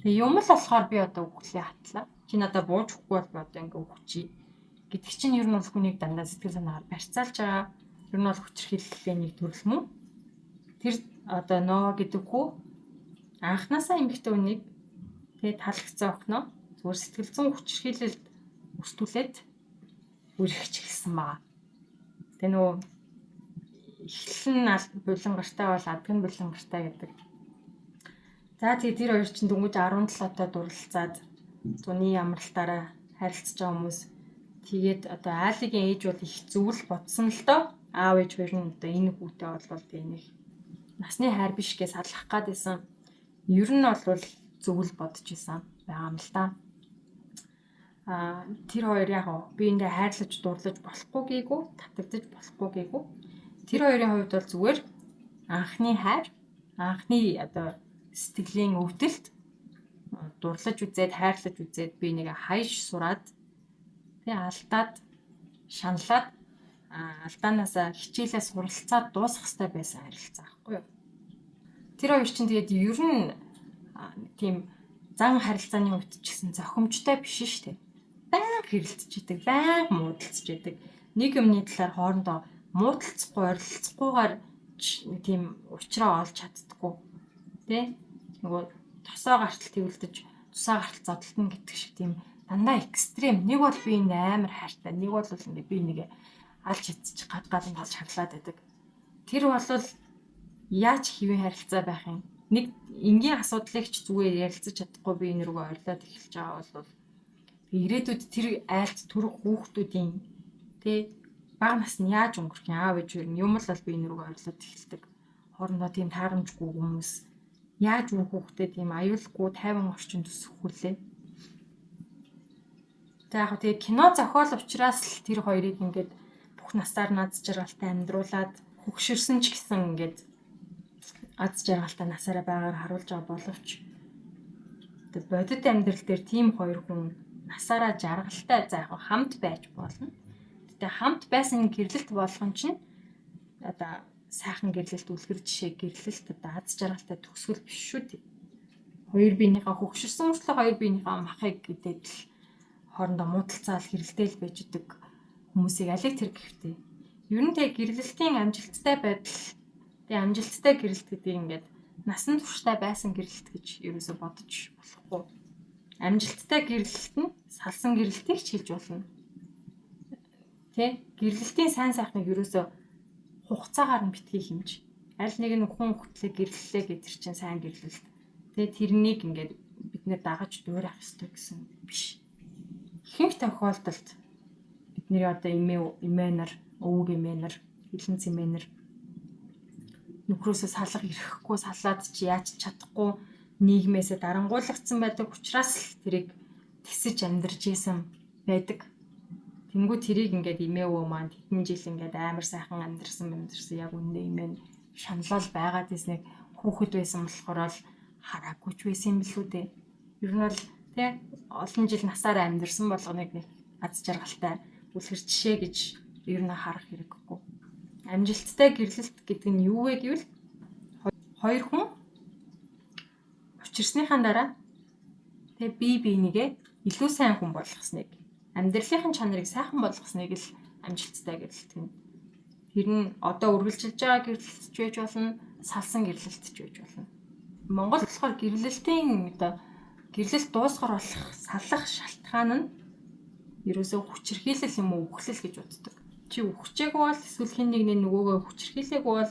тэг юм л болохоор би одоо үхлээ хатлаа. Чи надад бууж өгөхгүй бол би одоо ингээ үхчихье гэдэг чинь ер нь бол хүнийг дандаа сэтгэл санаагаар барьцаалж байгаа. Ер нь бол хүчрхийллийн нэг төрөл мөн. Тэр одоо ноо гэдэг хүү анханасаа эмэгтэй хүнийг тэгээ таалагдсан охиноо зүгээр сэтгэл зүйн хүчрхийлэлд өртүүлээд үргэлж эхэлсэн баа. Тэгээ нөгөө эхлэл нь булангартай бол адг нь булангартай гэдэг. За тэгээ тэр хоёр чинь дөнгөж 17-тоо дурлалцаад зуны амралтаараа харилцаж байгаа хүмүүс. Тэгээд одоо Аалигийн ээж бол их зөвл бодсон л доо. Аав ээж хоёр нь одоо энэ хүүтэй болвол тэгээ нэг насны хайр биш гэж салах гад байсан. Ер нь бол зөвл бодож исэн байгаа юм л да. Тэр хоёр яг биендээ хайрлаж дурлаж болохгүй гээгүй, татагдаж болохгүй гээгүй. Тэр хоёрын хувьд бол зүгээр анхны хайр, анхны одоо сэтгэлийн өвдөлт дурлаж үзээд, хайрлаж үзээд би нэг хаяж сураад тэгээ алдаад, шаналаад алдаанаасаа хичээлээ суралцаад дуусгах хэрэгтэй байсан харилцаа байхгүй юу? Тэр хоёр чинь тэгээд ер нь тийм зан харилцааны хувьд ч гэсэн зохимжтой биш шүү дээ. Баян хэрэлдэж идэг, баян муудалцж идэг. Нэг юмны талаар хоорондоо муудалцахгүй, орилцохгүйгээр тийм уучраа олж чаддаггүй. Тэ? Нөгөө тосоо гартал төвлөдөж, тусаа гартал зодтолтно гэдэг шиг тийм дандаа экстрем. Нэг бол би энэ амар хайртай, нэг бол ингээ би нэг алж чадчих гадгаалan болж хаглаад байдаг. Тэр бол яаж хэвэн харилцаа байх юм? Нэг энгийн асуудлыг ч зүгээр ярилцаж чадахгүй би энэ рүүгээ ойрлоод эхэлж байгаа бол ирээдүйд тэр айлт төрөх хүүхдүүдийн тэ бага нас нь яаж өнгөрөх юм? Аав ээж юм л бол би энэ рүүгээ ойрлоод эхэлдэг. Хоорондоо тийм таарамжгүй хүмүүс яаж үр хүүхдээ тийм аюулгүй тайван орчин төсөх хүлээ. За яг тэгээ кино зохиол учраас л тэр хоёрыг ингээд бүх насаар наз жаргалтай амьдруулад хөгшөрсөн ч гэсэн ингээд аз жаргалтай насаараа байгаагаар харуулж байгаа боловч бодит амьдрал дээр тийм хоёр хүн насаараа жаргалтай за яг хамт байж болно. Гэтэ хамт байсан гэрлэлт болгон чинь одоо сайхан гэрлэлт үлгэр жишээ гэрлэлт одоо аз жаргалтай төгсгөл биш шүү дээ. Хоёр биенийхээ хөгшөрсөн мөртлөө хоёр биенийхээ махыг гэдэг л хоорондоо муудалцаал хэрэлдээл байж идэг хүмүүсийг алиг тэр гэвтэй. Ер нь тэг гэрлэлтийн амжилттай байдал тэг амжилттай гэрлэлт гэдэг ингээд насан туршдаа байсан гэрлэлт гэж ерөөсө бодож болохгүй. Амжилттай гэрлэлт нь салсан гэрлэлтийг ч хэлж болно. Тэ гэрлэлтийн сайн сайхныг ерөөсө хугацаагаар нь битгий хэмж. Аль нэг нь хүн хөтлөө гэрлэлээ гэдэр чинь сайн гэрлэлт. Тэ тэрнийг ингээд бид нэр дагаж дуурайх ёстой гэсэн биш. Ихэнх тохиолдолд бидний одоо эмээнэр, өвөг эмээнэр, хилэн цэмээнэр нөхрөөсөө салах ирэхгүй салаад чи яаж чадахгүй нийгмээсээ дарангуулгдсан байдаг учраас л тэрийг тэсэж амьдарч исэн байдаг. Тэнгүү тэрийг ингээд эмээ өвөө маань хэдэн жил ингээд амар сайхан амьдарсан яг үнэ эмээ шаналал байгаад ирснийг хүүхэд байсан болохоор л хараагүй ч байсан юм билүү дээ. Ер нь бол тэ олон жил насаараа амьдарсан болгоныг нэг аз жаргалтай үлгэр жишээ гэж ер нь харах хэрэггүй. Амжилттай гэрлэлт гэдэг нь юу вэ гэвэл хоёр хүн учирсныхаа дараа тэ бие бинийгээ илүү сайн хүн болгосныг амьдралын чанарыг сайхан болгосныг л амжилттай гэрлэлт гэнэ. Тэр нь одоо үргэлжилж байгаа гэрлэлт ч байж болно, салсан гэрлэлт ч байж болно. Монгол болохоор гэрлэлтийн одоо гэрлэлт дуусгар болох салах шалтгаан нь ерөөсөө хүчирхийлэл юм уу үхлэл гэж боддог. Чи үхчихээгүй бол эсвэл хэн нэгний нөгөөгөө хүчирхийлээгүй бол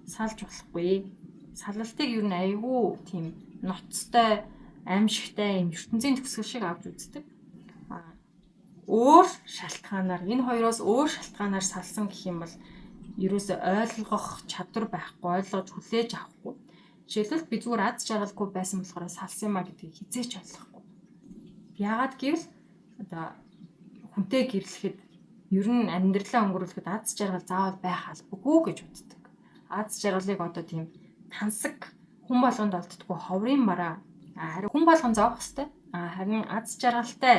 салж болохгүй. Салалтыг ер нь айгүй тийм ноцтой, аимшигтай юм ертөнцийн төгсгөл шиг авч үздэг. Өөр шалтгаанаар энэ хоёроос өөр шалтгаанаар салсан гэх юм бол ерөөсөө ойлгох чадвар байхгүй, ойлгож хүлээж авахгүй. Жишээлбэл би зүгээр аз жаргалгүй байсан болохоор салсан юмаа гэдгийг хизээч ойлгохгүй. Яагаад гэвэл одоо хүнтэй гэрлэхэд ер нь амьдралаа өнгөрүүлэхэд аз жаргал заавал байх албагүй гэж боддог. Аз жаргалыг одоо тийм тансаг хүн болгонд олддоггүй ховрын мараа харин хүн болгон зоох хэвээр. Харин аз жаргалтай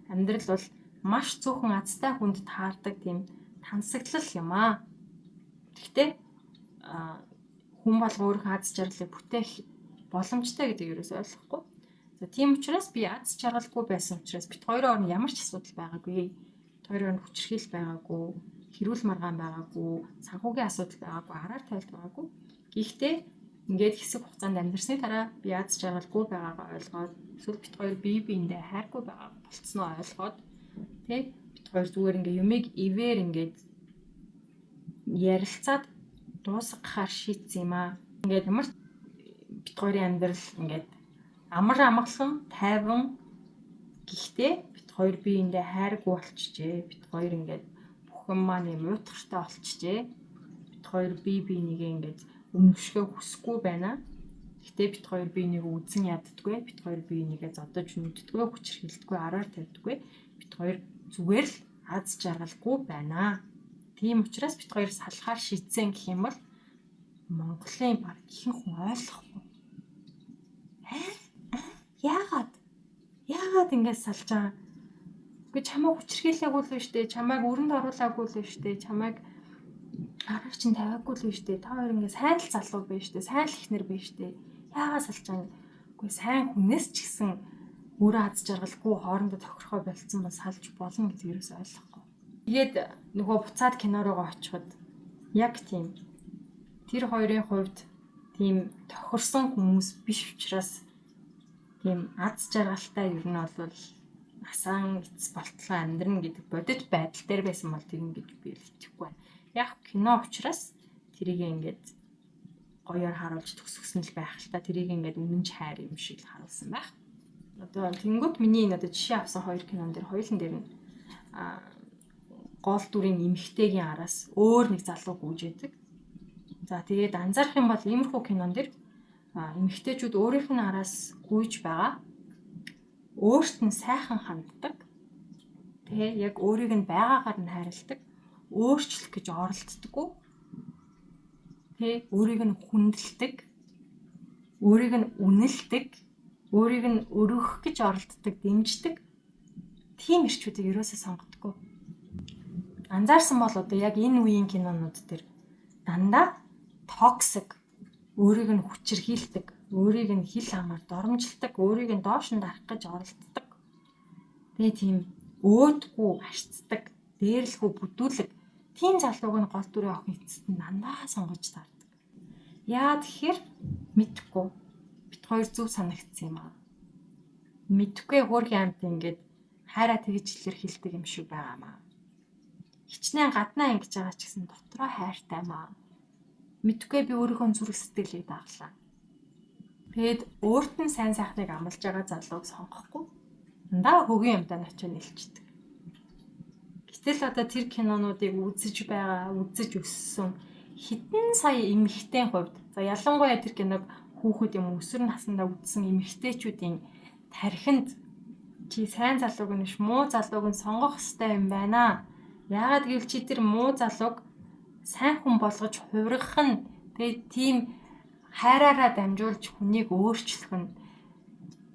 амьдрал бол маш цөөхөн азтай хүнд таардаг тийм тансаглал юм аа. Гэхдээ хүн болго өөрийнхөө аз жаргалыг бүтээх боломжтой гэдгийг ерөөсөй ойлгохгүй. За тийм учраас би аз жаргалгүй байсан учраас бид хоёрын хооронд ямар ч асуудал байгаагүй. Хоёрын хооронд хүчирхийлэл байгаагүй, хэрүүл маргаан байгаагүй, санхүүгийн асуудал байгаагүй, араар тайлт байгаагүй. Гэхдээ ингээд хэсэг хугацаанд амьдсны дараа би аз жаргалгүй байгаагаа ойлгоод эсвэл бид хоёр бие биендээ хайргүй байгаа болцсноо ойлгоод тэг Бид хоёр зүгээр ингээ юмыг ивэр ингээд ярилцаад дуусгахаар шийдсэн юм аа. Ингээд ямар бид хоёрын амьдрал ингээд амар амгалан тайван гэхдээ бид хоёр биеиндээ хайргүй болчихжээ. Бид хоёр ингээд бүхэн маань юм уйтгартай болчихжээ. Бид хоёр бие бинийгээ ингээд өмнөшгөө хүсэхгүй байна. Гэхдээ бид хоёр биенийг үзэн яддаггүй. Бид хоёр биенийгээ зодож нүддэггүй, хүчрхийлдэггүй, араар тавьдаггүй. Бид хоёр зүгээр л аз жаргалгүй байна. Тийм учраас бид хоёр салахаар шийдсэн гэх юм бол Монголын баг ихэнх хүн ойлгохгүй. Яагаад ингэж салж байгаа? Үгүй чамайг хүчрхийлээгүй л шүү дээ. Чамайг өрөнд оруулаагүй л шүү дээ. Чамайг арга чинь тавиагүй л шүү дээ. Та хоёр ингэ сайн л залуу байж шүү дээ. Сайн л ихнэр байж шүү дээ. Яагаад салж байгаа юм? Үгүй сайн хүнээс ч гэсэн өөрөө аз жаргалгүй хоорондоо тохирохоо болцсон бол салж болно гэдэг юус ойлгохгүй. Тэгээд нөгөө буцаад кино руугаа очиход яг тийм тэр хоёрын хувьд тийм тохирсон хүмүүс биш учраас тийм аз жаргалтай ер нь бол насаан эцэс болтлоо амьдрна гэдэг бодит байдал дээр байсан бол тийм гэж би итгэхгүй байна. Яг кино учраас тэрийг ингээд гоёор харуулж төсгсөн л байх л та. Тэрийг ингээд үнэн ч хайр юм шиг харуулсан байх. Одоо тэнгууд миний энэ одоо жишээ авсан хоёр кинон дээр хоёулын дээр нь гол дүрийн эмэгтэйгийн араас өөр нэг залуу гүйжээдэг. За тэгээд анзаарах юм бол иймэрхүү кинон дээр эмэгтэйчүүд өөрийнх нь араас гүйж байгаа. Өөрт нь сайхан ханддаг. Тэгээ яг өөрийг нь байгаагаар нь хайрладаг. Өөрчлөх гэж оролддоггүй. Тэгээ өөрийг нь хүндэлдэг. Өөрийг нь үнэлдэг. Өөрийг нь өргөх гэж оролддог, дэмждэг. Тийм ирчүүдийг ерөөсөө сонгодоггүй. Анзаарсан бол одоо яг энэ үеийн кинонууд дээр дандаа токсик, өөрийг нь хүчирхийлдэг, өөрийг нь хил хамаар доромжилдаг, өөрийг нь доош нь дарах гэж оролддог. Тэгээ тийм өөдгүй, харцдаг, дээрлэхүү бүдүүлэг тийм залууг нь гол дүрийн охин эцэст нь дандаа сонгож таардаг. Яа тэгэхээр мэдхгүй. Бид хоёр зүв санагдсан юм аа. Мэдхгүй хөөрхөн амт ингээд хайраа тэгж илэрхийлдэг юм шиг байгаамаа. Хичнээн гаднаа ингэж байгаа ч гэсэн дотроо хайртай маа. Мэдхгүй би өөрийнхөө зүрх сэтгэлийг даглаа. Тэгэд өөрт нь сайн сайхныг амлаж байгаа залууг сонгохгүй. Дандаа хөгийн юмдаа очиж нэлчдэг. Гэтэл одоо тэр кинонуудыг үзэж байгаа, үзэж өссөн хэдэн сая эмэгтэйн хувьд за ялангуяа тэр киног хүүхэд юм өсвөр насндаа үзсэн эмэгтэйчүүдийн тархинд чи сайн залууг нь биш муу залууг нь сонгох хэрэгтэй юм байна. Яагаад гэвэл чи тэр муу залууг сайн хүн болгож хувиргах нь тэгээд тийм хайраараа дамжуулж хүнийг өөрчлөх нь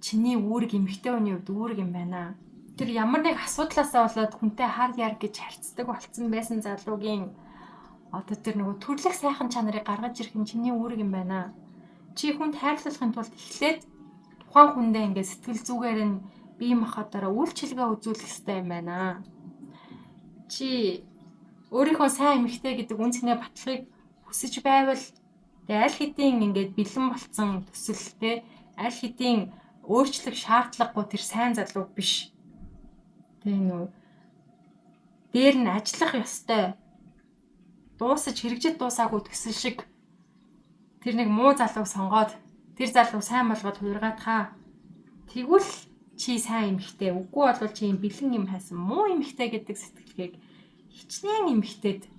чиний үүрэг эмэгтэй хүний хувьд үүрэг юм байна. Тэр ямар нэг асуудлаасаа болоод хүнтэй хар яар гэж харьцдаг болцсон байсан залуугийн одоо тэр нөгөө төрлөх сайхан чанарыг гаргаж ирэх нь чиний үүрэг юм байна. Чи хүнд хайрлуулахын тулд эхлээд тухайн хүндээ ингээд сэтгэл зүгээр нь бие махбодороо үйлчилгээ үзүүлэх хэрэгтэй юм байна. Чи өөрийнхөө сайн эмэгтэй гэдэг үнцгнээ батлахыг хүсэж байвал тэгээ аль хэдийн ингээд бэлэн болцсон төсөлтэй аль хэдийн өөрчлөх шаардлагагүй тэр сайн залуу биш. Тэгээ нөө дээр нь ажиллах ёстой. Дуусаж хэрэгжиж дуусаагүй төсөл шиг тэр нэг муу залууг сонгоод тэр залууг сайн болгоод хувиргаад хаа. Тэгвэл чи сайн эмэгтэй. Үгүй бол чи юм бэлэн юм хайсан муу эмэгтэй гэдэг сэтгэлгээг хичнээн эмэгтэйд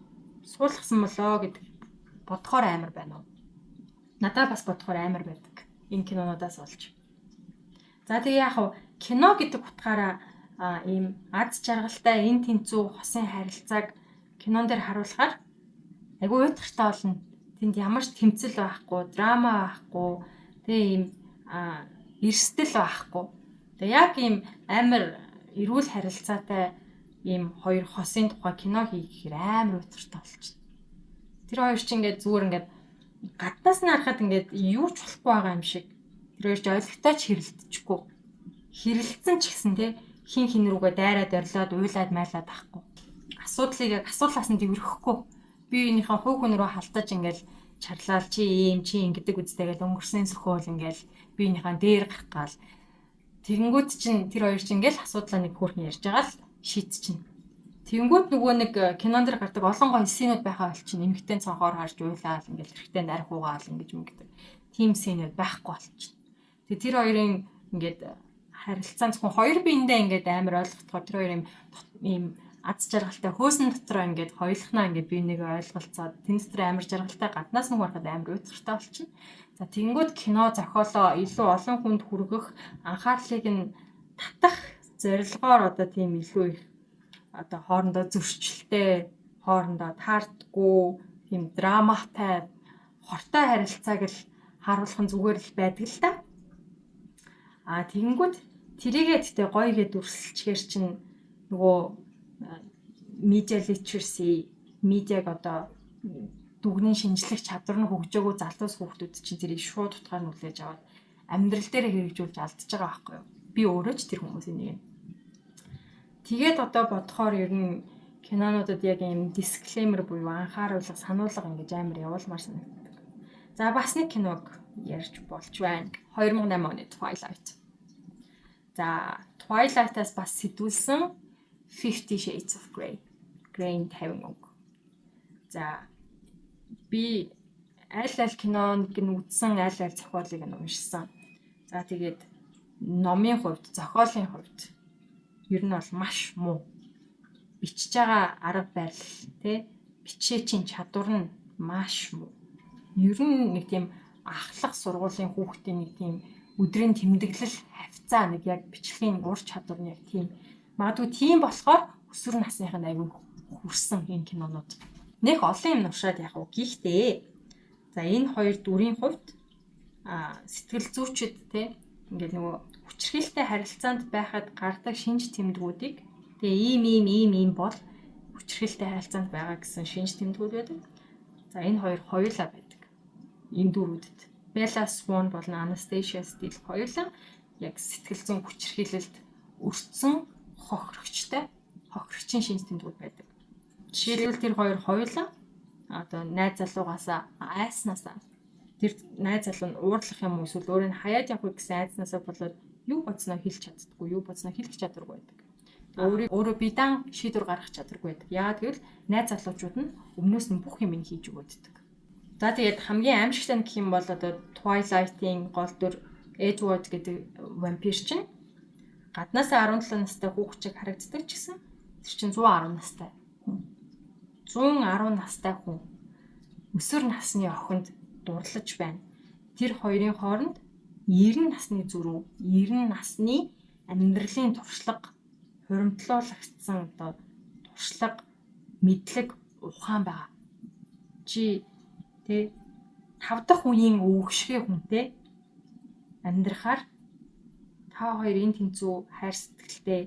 суулгасан болоо гэдэг бодохоор амар байна уу? Надад бас бодохоор амар байдаг. Энэ кинонуудаас олж. За тэгээ яг кино гэдэг утгаараа ийм аз жаргалтай эн тэнцүү хосын харилцааг кинон дээр харуулахаар айгүй уйтгартай болно. Тэнд ямар ч тэмцэл байхгүй, драма байхгүй, тэгээ ийм эрсдэл байхгүй. Тэгээ яг ийм амар эрүүл харилцаатай ийм хоёр хосын тухай кино хийхээр амар уйтгартай болчихно. Тэр хоёр ч ингээд зүгээр ингээд гаднаас нь харахад ингээд юу ч болохгүй байгаа юм шиг. Тэр хоёр ч ойлгохтойч хэрэлдэжгүй. Хэрэлдсэн ч гэсэн те хин хин рүүгээ дайраад орлоод уйлаад майлаад ахгүй. Асуудлыг яг асуулаас нь дэврэхгүй. Биеийнхээ хувь хүн рүү халтаж ингээл чарлал чи ийм чи ингэдэг үстэйгээл өнгөрсөн сөхөөл ингээл биеийнхээ дээр гарах гал. Тэгэнгүүт чинь тэр хоёр чинь ингээл асуудлаа нэг хөөрхөн ярьж байгаа л шийдчихнэ. Тэнгүүт нөгөө нэг кинон дэр гардаг олон гоё сценүүд байхаа болчихно. Эмэгтэй цонхоор харж уйлаад ингээл хэрэгтэй нарь хуугаал ингэж мэгдэг. Тим сценүүд байхгүй болчихно. Тэгээ тэр хоёрын ингээд харилцаа зөвхөн хоёр биендээ ингээд амар ойлгохдохоор тэр хоёр ийм аз жаргалтай хөөсөн дотроо ингээд хоёулахнаа ингээд бие нэгэ ойлголцоод тэн дотор амар жаргалтай гаднаас нь харахад амар уйтгартай болчихно. За тэгэнгүүт кино зохиолоо илүү олон хүнд хүргэх анхаарлыг нь татах зорилгоор одоо тийм илүү их одоо хоорондоо зөрчилтэй, хоорондоо таардгүй, тийм драматай, хортой харилцааг л харуулах нь зүгээр л байдаг л та. Тэгэнгүүт тэрийгээ гэхдээ гоё гээд дүрсэлчээр чинь нөгөө media literacy, медиаг одоо дүгнэн шинжлэх чадвар нь хөгжөөгөө залуус хүүхдүүд чинь тэрийг шууд утгаар нь үлээж аваад амьдрал дээр хэрэгжүүлж алдчихж байгаа байхгүй юу? Би өөрөө ч тэр хүмүүсийн нэг юм. Тэгээд одоо бодохоор ер нь кинонуудад яг юм дисклеймер буюу анхааруулга, сануулга ингэж амар явуулмаар санагддаг. За бас нэг киног ярьж болж байна. 2008 оны Twilight. За Twilight-аас бас сэтгүүлсэн 50 Shades of Grey. Grey 50 өнгө. За би аль киноныг нь үзсэн, аль зохиолыг нь уншсан. За тэгээд номын хувьд, зохиолын хувьд ер нь бол маш муу. Бичиж байгаа арга барил, тэ бичээчийн чадвар нь маш муу. Ер нь нэг тийм ахлах сургуулийн хүүхдийн нэг тийм өдрийн тэмдэглэл хавцаа нэг яг бичлэгийн ур чадвар нь яг тийм. Магадгүй тийм болохоор өсвөр насных нь аягүй хүрсэн энэ кинонууд. Нэх олон юм уншаад яг уу гихтээ. За энэ хоёр дүрийн хувьд сэтгэл зүйчид те ингээд нөгөө хүчрхийлтэй харилцаанд байхад гардаг шинж тэмдгүүдийг тэгээ ийм бол хүчрхийлтэй харилцаанд байгаа гэсэн шинж тэмдгүүд байдаг. За энэ хоёр хоёулаа байдаг. Энэ дүрүүдэд Bella Swan болон Anastasia Steele хоёулаа яг сэтгэл зүйн хүчрхийлэлд өртсөн хохирогчийн шинж тэмдгүүд байдаг. Жишээлбэл тэр хоёр хоёулаа одоо найз залуугаасаа айснаасаа тэр найз залуу нь уурлах юм уу эсвэл өөрийг хаяад явах гэсэн айдснаасаа болоод юу бодсноо хэлж чаддаггүй, юу бодсноо хэлэх чадваргүй байдаг. Өөрөө бидан шийдвэр гаргах чадваргүй байдаг. Яагаад гэвэл найз залуучууд нь өмнөөс нь бүх юм хийж өгödдөг. За тэгээд хамгийн аимшигтай гэх юм бол одоо Twilight-ийн гол дүр Edward гэдэг вампир чинь гаднаасаа 17 настай хүүхчиг харагддаг ч гэсэн тэр чинь 110 настай хүн. 110 настай хүн өсвөр насны охинд дурлаж байна. Тэр хоёрын хооронд 90 насны зүрх, 90 насны амьдралын туршлага хуримтлуулагдсан одоо туршлага, мэдлэг, ухаан байгаа. Чи тэ 5 дахь үеийн өвгшгээ хүнтэй амьдрахаар та хоёр энэ тэнцүү хайр сэтгэлтэй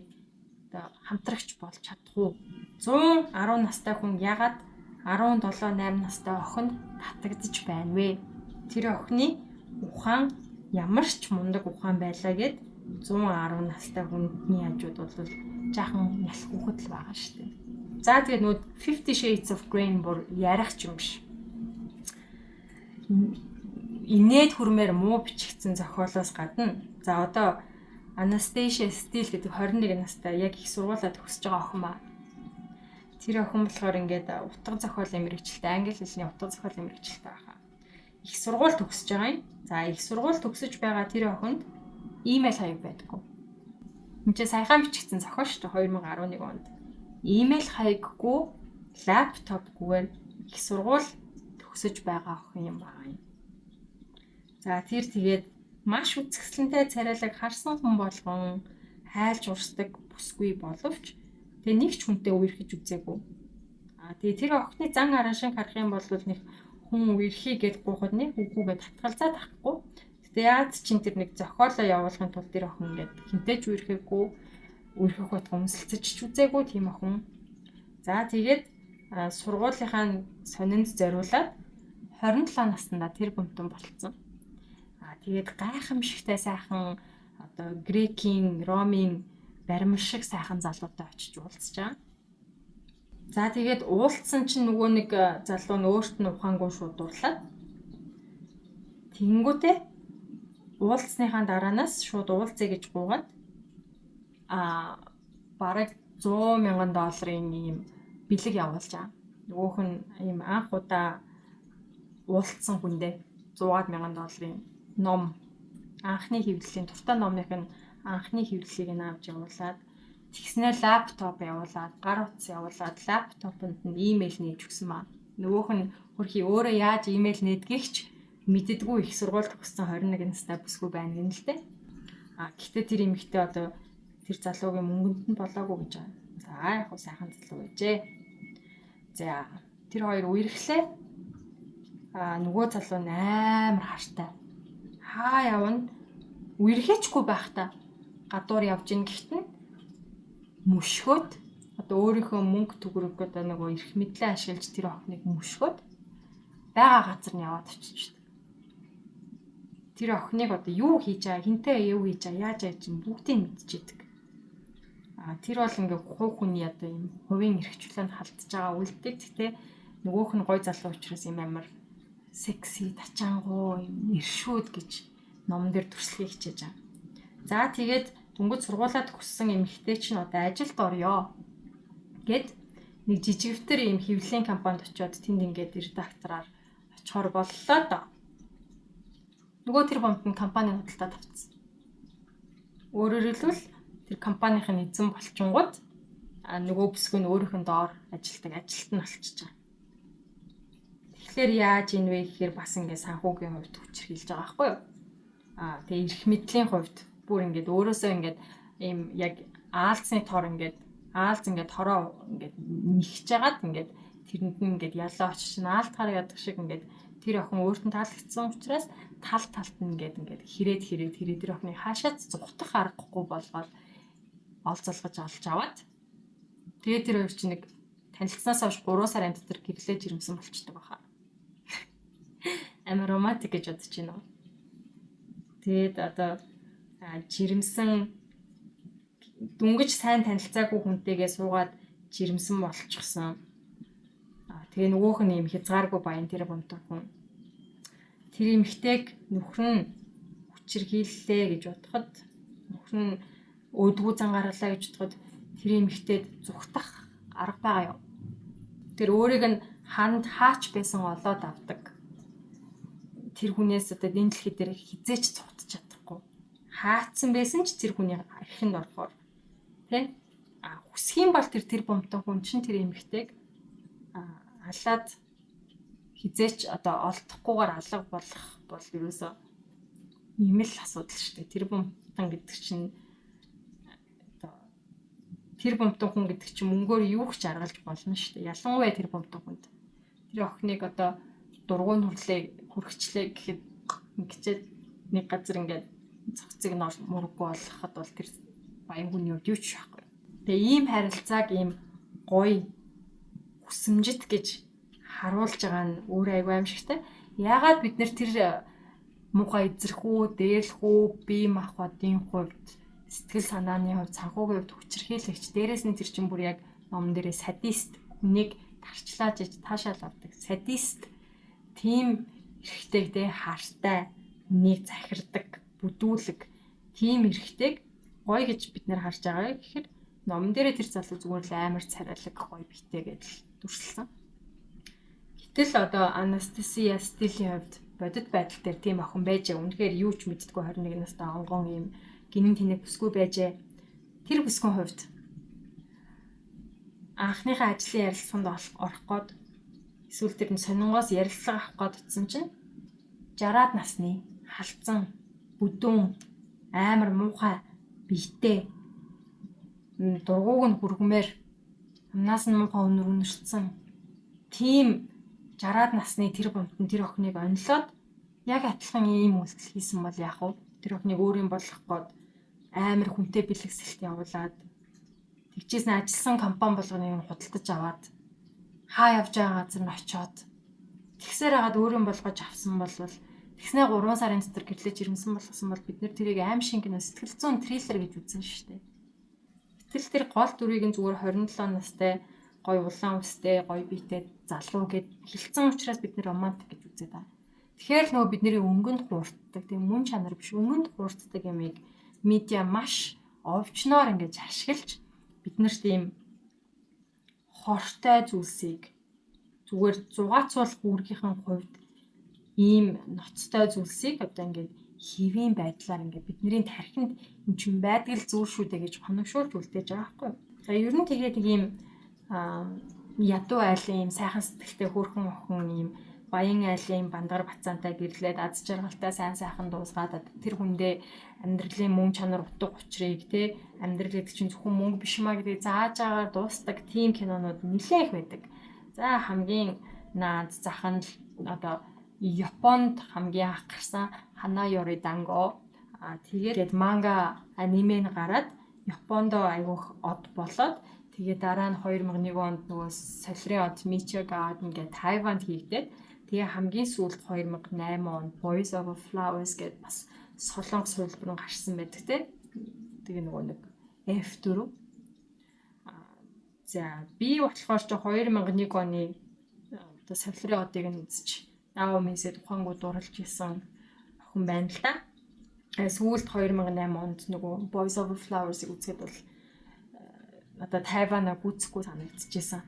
одоо хамтрагч болж чадах уу? 110 настай хүн ягаад 17, 8 настай охинд татагдж байна вэ? Тэр охины ухаан ямар ч мундаг ухаан байлаа гэд 110 настай хүндний хажууд бол жаахан ялхуухад л байгаа шүү дээ. За тэгээд нүүд 50 Shades of Grey бүр ярих ч юм биш. Инээд хүрмээр муу бичигдсэн зохиолоос гадна за одоо Anastasia Steele гэдэг 21 настай яг их сургуулаа төгсөж байгаа охин ба. Тэр охин болохоор ингээд утга зохиолын мэргэжилтэй, англи хэлний утга зохиолын мэргэжилтэй байхаа. Их сургууль төгсөж байгаа юм. За их сургууль төгсөж байгаа тэр охинд имэйл хаяг байдаггүй. Энд чинь саяхан бичигдсэн зохиол шүү дээ 2011 онд. Имэйл хаяггүй, лаптопгүйгээр их сургууль төгсөж байгаа охин юм байна. За тэр тэгээд маш үзэсгэлэнтэй царайлаг харсан хүн болгон хайлж урсдаг бүсгүй боловч тэгээ нэг ч хүнтэй үерхэж үзээгүй. Тэгээ тэр охины зан аран шиг харах юм бол нэг хүн үерхий гэд гуйхад нэг үгүйгээд татгалзаад тахгүй. Тэгээ яаж чин тэр нэг зохиолоо явуулахын тулд тэр охин ингээд хинтээч үерхэхгүй, үерхэх байтга өмсөлцөж ч үзээгүй тийм охин. За тэгээд сургуулийнхаа сонинд зориулаад 27 наснда тэр бүмтэн болцсон. Тэгээд гайхамшигтай сайхан одоо Грекийн, Ромын баримл шиг сайхан залуутай очиж уулзж байгаа. За тэгээд уулзсан чинь нөгөө нэг залуу нь өөрт нь ухаангүй шууд дурлаад. Тэнгүүтээ уулзсныхаа дараанаас шууд уулзъя гэж гуугаад бараг $100,000 ийм бэлэг явуулж байгаа. Нөгөөх нь ийм анх удаа уулзсан хүндээ $100,000 ном анхны хэвлэлийн дуртай номных нь анхны хэвлэлийг нь авч явуулаад тэгснээр лаптоп явуулаад гар утас явуулаад лаптопонд нь имэйл нээж өгсөн маа. Нөгөөх нь хөрхий өөрөө яаж имэйл нээдгийгч мэддэггүй их сургуульд төгссөн 21 настай бүсгүй байна гэнэ л дээ. Гэхдээ тэр эмэгтэй одоо тэр залуугийн мөнгөнд нь болоогүй гэж байна. За яг хөө сайхан залуу байжээ. За тэр хоёр үерхлээ. Нөгөө залуу нь амар хартай. Хаа явна? Үерхэчгүй байхдаа гадуур явж ин гэхдээ мөшгөөд одоо өөрийнхөө мөнгө төгрөг одоо нөгөө эрх мэдлээ ашиглаж тэр охиныг мөшгөөд байгаа газар нь яваад очиж. Тэр охиныг одоо юу хийж байгаа, хинтээ юу хийж байгаа, яаж яаж юм бүгдийг мэдчихэдэг. Тэр бол ингээ хувь хүний одоо юм хувийн эрхчлөөнд халтж байгаа үлддэг. Гэхдээ нөгөөх нь гой залуу учраас юм амар секси, тачаангуу, юм иршүүд гэж номон дээр төрслөхийг хичээж байгаа. За тэгээд дүнгууд сургуулаад төгссөн эмэгтэй чинь одоо ажилд орё гэд нэг жижигвтер ийм хэвлэлийн компанид очиод тэнд ингээд редактораар очихоор боллоо доо. Нөгөө тэр бомбд нь компани худалдаад авчихсан. Өөрөөр хэлбэл тэр компанийн эзэн болчингууд нөгөө бүсгүй нь өөрийнх нь доор ажилтдаг ажилт нь олчиж байгаа. Тэгэхээр яаж ийн вэ гэхээр бас ингээд санхүүгийн хувьд хүчрхийлж байгаа байхгүй юу? Тэгээ эрх мэдлийн хувьд бүр ингээд өөрөөсөө ингээд ийм яг аалзны тор ингээд аалз ингээд хороо ингээд нэгж жагаад ингээд тэрэнд нь ингээд ялаа очиж наалтахаар яадаг шиг ингээд тэр охин өөрт нь таалагдсан учраас талд нь ингээд хэрээд тэр охиныг хаашаа зүгтах аргагүй болгоод олзолгож олж аваад тэгээ тэр хоёр чинь нэг танилцсанаас хойш 3 сарын дотор гэрлээ жирэмсэн болчдөг баха. Амар романтик гэж бодож байна уу? Тэгээд одоо жирэмсэн дүнгэж сайн танилцаагүй хүнтэйгээ суугаад жирэмсэн болчихсон. Тэгээ нөгөөх нь юм хязгааргүй баян тэр бомтон хүн. Тэр эмэгтэйг нөхөр нь хүчирхийллээ гэж бодоход нөхөр нь өөдгүү зангааралаа гэж бодоход тэр эмэгтэйд зүгтах арга байгаа юу? Тэр өөрийг нь ханд хаач байсан олоод авдаг. Тэр хүнээс одоо энэ дэлхий дээр хизээч цугтаж чадахгүй. Хаацсан байсан ч тэр хүний архинд орохоор тий хүсхийн бол тэр бомтон хүн чинь тэр эмэгтэйг алаад хизээч одоо олдохгүйгээр алга болох бол ерөөсөө ийм л асуудал шүү дээ. Тэр бомтон гэдэг чинь одоо тэр бомтон хүн гэдэг чинь мөнгөөр юу ч аргалж болно шүү дээ. Ялангуяа тэр бомтон хүнд тэр охиныг одоо дургуун хүрхчлээ гэхэд ингэчээд нэг газар ингээд цогцыг нь мөрөггүй болгоход бол тэр баян хүний үед юу ч байхгүй. Тэгээ ийм харилцааг ийм гоё хүсэмжит гэж харуулж байгаа нь өөрөө айгүй аимшигтай. Яагаад бид нэр тэр муухай эзэрхүү, дээрлэхүү, бие махбодын хувьд, сэтгэл санааны хувьд, санхүүгийн хувьд хүчирхийлэгч, дээрээс нь тэр чинь бүр яг номон дээрээ садист, хүнийг тарчлааж таашаал авдаг. Садист тийм эрэгтэйгтэй хартай, хүнийг захирдаг, бүдүүлэг тийм эрэгтэйг гоё гэж бид нэр харж байгаа гэхээр номон дээрээ тэр залуу зүгээр л амар царайлаг гоё битээ гэж дүрслсэн. Гэтэл одоо Анастасия Стилийн хувьд бодит байдал дээр тийм охин байжээ. Үнэхээр юу ч мэддэггүй 21 настай онгон юм гинэн тэнэг бүсгүй байжээ. Тэр бүсгүйн хувьд анхныхаа ажлын ярилцлаганд орох гээд эсвэл тэр нь сонингоос ярилцлага авах гээд утсан чинь 60-аад насны халдсан бүдүүн амар муухай биетэй дургууг нь хүргмээр амнаас нь муухай өнөрсөн тийм 60-аад насны тэр бомтон тэр охиныг онлоод яг адилхан ийм үйлдэл хийсэн бол яах вэ? Тэр охиныг өөрийн болгох гээд амар хүнтэй бэлгэсэлт явуулаад тэгчээсэн ажилласан компани болгоныг худалдаж аваад хаа явж байгаа газар нь очиод тэгсээр хагаад өөрийн болгож авсан бол тэгснээ 3 сарын дотор гэрлэж ирмсэн болгосон бол бид нэр тэрийг аим шингэн сэтгэл зүйн триллер гэж үзэн шүү дээ. Гэтэл тэр гол дүрийг нь зүгээр 27 настай гой улаан үстэй, гой биетэй залуу гэд хэлсэн учраас бид нэр романтик гэж үзээд байгаа. Тэгэхээр л нөгөө бидний өнгөнд хуурддаг, тийм мөн чанар биш өнгөнд хуурддаг юмыг медиа маш овчноор ингэж ашиглаж бид нарт ийм хортой зүйлсийг зүгээр зугаацуулах үүргийнхэн хувьд ийм ноцтой зүйлсийг одоо ингээд хэвийн байдлаар ингээд бидний тархинд юм чин байдаг л зүйл шүү дээ гэж хоногшуулж үлдээж байгаа байхгүй юу. За ер нь тэгээд ийм ядуу айлын ийм сайхан сэтгэлтэй хөөрхөн охин ийм баян айлын бандгар бацаантай гэрлээд аз жаргалтай сайн сайхан дуусгаад тэр хүндээ амьдралын мөн чанар утга учирыг те амьдрал гэдэг чинь зөвхөн мөнгө биш маа гэдгийг зааж агаар дуустдаг тийм кинонууд нэлээд их байдаг. За хамгийн наад зах нь одоо Японд хамгийн анх гарсан Ханайори Данго тэгээд манга аниме гараад Японд айгүйх од болоод тэгээд дараа нь 2001 онд нөгөө солирын од Мичига ингээд Тайванд хийгдээд тэгээ хамгийн сүүлд 2008 онд Boys Over Flowers гэдэг бас солонгос хувилбар гарсан байдаг те. Тэгээ нөгөө нэг F4. За би болохоор ч 2001 оны одоо солирын одыг нь үзчих. Наомисэд ухаангуу дурлж исэн охин байна л да. Сүүлд 2008 онд нөгөө Boys Over Flowers-ыг үзэхэд бол одоо Тайванаа гүцэхгүй санагдчихсэн.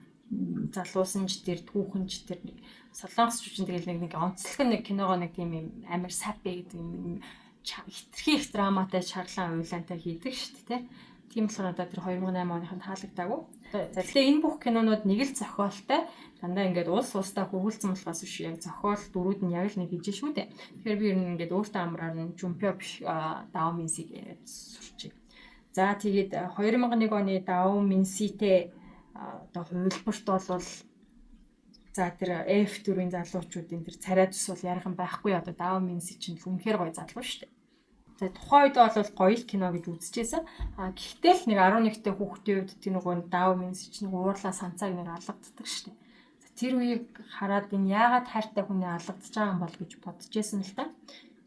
Залуусан ч тэр түүхэн ч тэр нэг солонгос жүжин тэгэл нэг онцлог нэг киногоо нэг тийм юм амар сапи гэдэг юм хитрхи их драматай шарлан уйлаантай хийдэг шүү дээ. Тийм болохоор одоо тэр 2008 оныхын таалагдаагүй. За тэгэхээр энэ бүх кинонууд нэг л зохиолтой дандаа ингээд улс улстай хөрвүүлсэн болохоос биш яг зохиол дөрүүд нь яг л нэг хийж шүү дээ. Тэгэхээр би ер нь ингээд өөртөө амраар нь Жумпио биш Даоминсиг яриад сурчих. За тэгээд 2001 оны Даоминситэй одоо хувилбарт бол за тэр F4-ийн залуучуудын тэр царай цус бол ярих юм байхгүй одоо Даоминси чинь үнэхээр гоё залуу шүү дээ. За тухайн үед бол гоё кино гэж үзчихсэн. Гэхдээ л нэг 11-тэй хүүхдийн үед тэр нөгөө Даоминси чинь уурлаа санцааг нэг алгаддаг шүү дээ. Тэр үеийг хараад энэ яагаад хайртай хүний алгадж байгаа юм бол гэж бодчихсэн л та.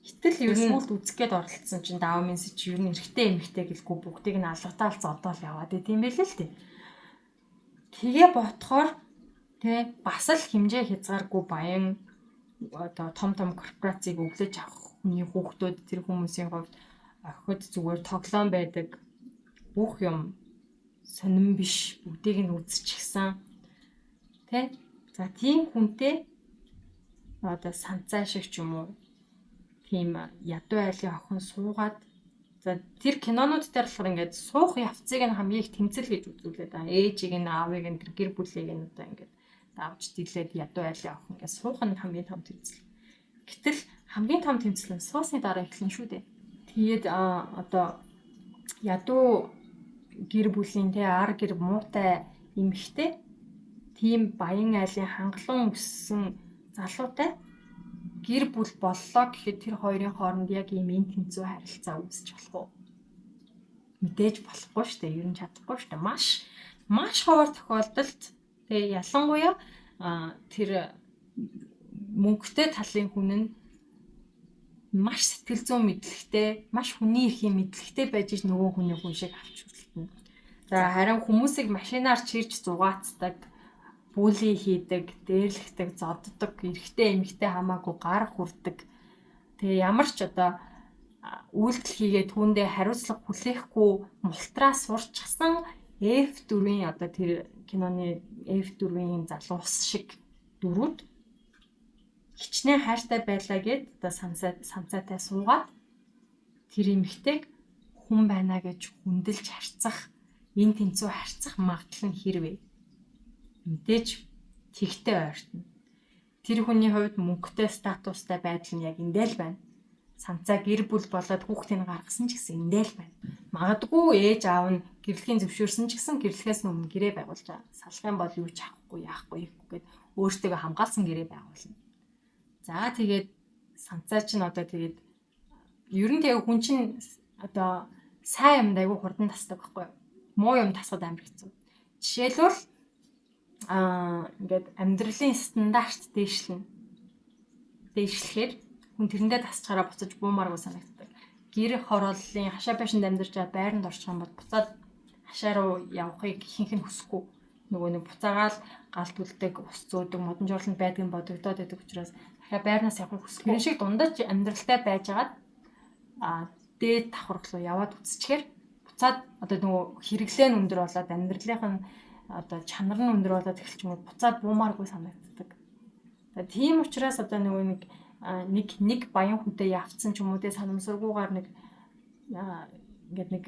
Гэтэл ер нь сүлд үзэх гээд оролцсон чинь Даоминси чи ер нь эрэгтэй эмэгтэй гэлгүй бүгдийг нь алгадаал зодоол яваад тийм байл л дээ. Тэгээ ботхоор тэ бас л хэмжээ хязгааргүй баян одоо том корпорацийг өглөж авах хүний хүүхдүүд тэр хүмүүсийн хувьд охид зүгээр тоглоом байдаг бүх юм сонирн биш бүгдийг нь үзчихсэн тэ за тийм хүнтэй одоо санцаа шиг ч юм уу тийм ядуу айлын охин суугаад за тэр кинонууд дээр болохоор ингээд суух явцыг нь хамгийн их тэмцэл гэж үзүүлээд байгаа. Ээжийг нь аавыг нь тэр гэр бүлийг нь одоо ингээд давж дийлээд ядуу айлын охин ингээд суух нь хамгийн том тэмцэл. Гэтэл хамгийн том тэмцэл нь суусны дараа эхлэн шүү дээ. Тэгээд одоо ядуу гэр бүлийн тэ ар гэр муутай эмэгтэй тийм баян айлын хангалуун өссөн залуутай гэр бүл боллоо гэхэд тэр хоёрын хооронд яг ийм эн тэнцүү харилцаа үүсэж болох уу? Мэдээж болохгүй шүү дээ. Ер нь чадахгүй шүү дээ. Маш ховор тохиолдолд тэгээ ялангуяа тэр мөнгөтэй талын хүн нь маш сэтгэл зүйн мэдлэгтэй, маш хүний эрхийн мэдлэгтэй байж иж нөгөө хүний хүн шиг авч үзэлтэн. За харин хүмүүсийг машинаар чирж зугаацдаг бүли хийдэг, дээрлэгдэг, зодддог, эрэгтэй эмэгтэй хамаагүй гар хүрдэг. Тэгээ ямар ч одоо үйлдэл хийгээд түүндээ хариуцлага хүлээхгүй мултраа сурчсан F4-ийн одоо тэр киноны F4-ийн залуус шиг дөрүүд хичнээн хайртай байлаа гэд одоо санцаатай суугаад тэр эмэгтэйг хүн байна гэж хүндэлж харцах, эн тэнцүү харцах магадлал нь хэрвээ мэдээж тэгтэй ойртно. Тэр хүний хувьд мөнгөтэй статустай байдал нь яг эндээ л байна. Санцаа гэр бүл болоод хүүхдийг гаргасан ч гэсэн эндээ л байна. Магадгүй ээж аав нь гэрлэхийн зөвшөөрсөн ч гэсэн гэрлэхээс өмнө гэрээ байгуулж байгаа. Салах юм бол юу ч авахгүй, яахгүй гэд өөртөө хамгаалсан гэрээ байгуулна. За тэгээд санцаа чинь одоо тэгээд ер нь тэгээ хүн чинь одоо сайн юмд айгүй хурдан тасдаг байхгүй юу? Муу юм тасгад амар хэцүү. Жишээлбэл ингээд амьдралын стандарт дээшлэхээр хүн тэрэндээ тасчаараа буцаж буумааргүй санагддаг. Гэр хорооллын хашаа байшинд амьдарч байгаа байранд орчих юм бол буцаад хашаа руу явахыг ихэнх нь хүсэхгүй. Нөгөө нэг буцаагаал гал түлдэг, ус зөөдөг, модон жуурланд байдгийн бодогдоод байдаг учраас дахиад байрнаас явахыг хүсэхгүй. Энэ шиг дундаж амьдралтай байжгаад дээд давхар руу яваад үсчихээр буцаад одоо нөгөө хэрэглээ нь өндөр болоод амьдралынх нь одоо чанар нь өндөр болоод эхэлж юм буцаад буумааргүй санагддаг. Тэгээ тийм учраас одоо нөгөө нэг баян хүнтэй явцсан ч юм уу те санамсаргуугаар ингээд нэг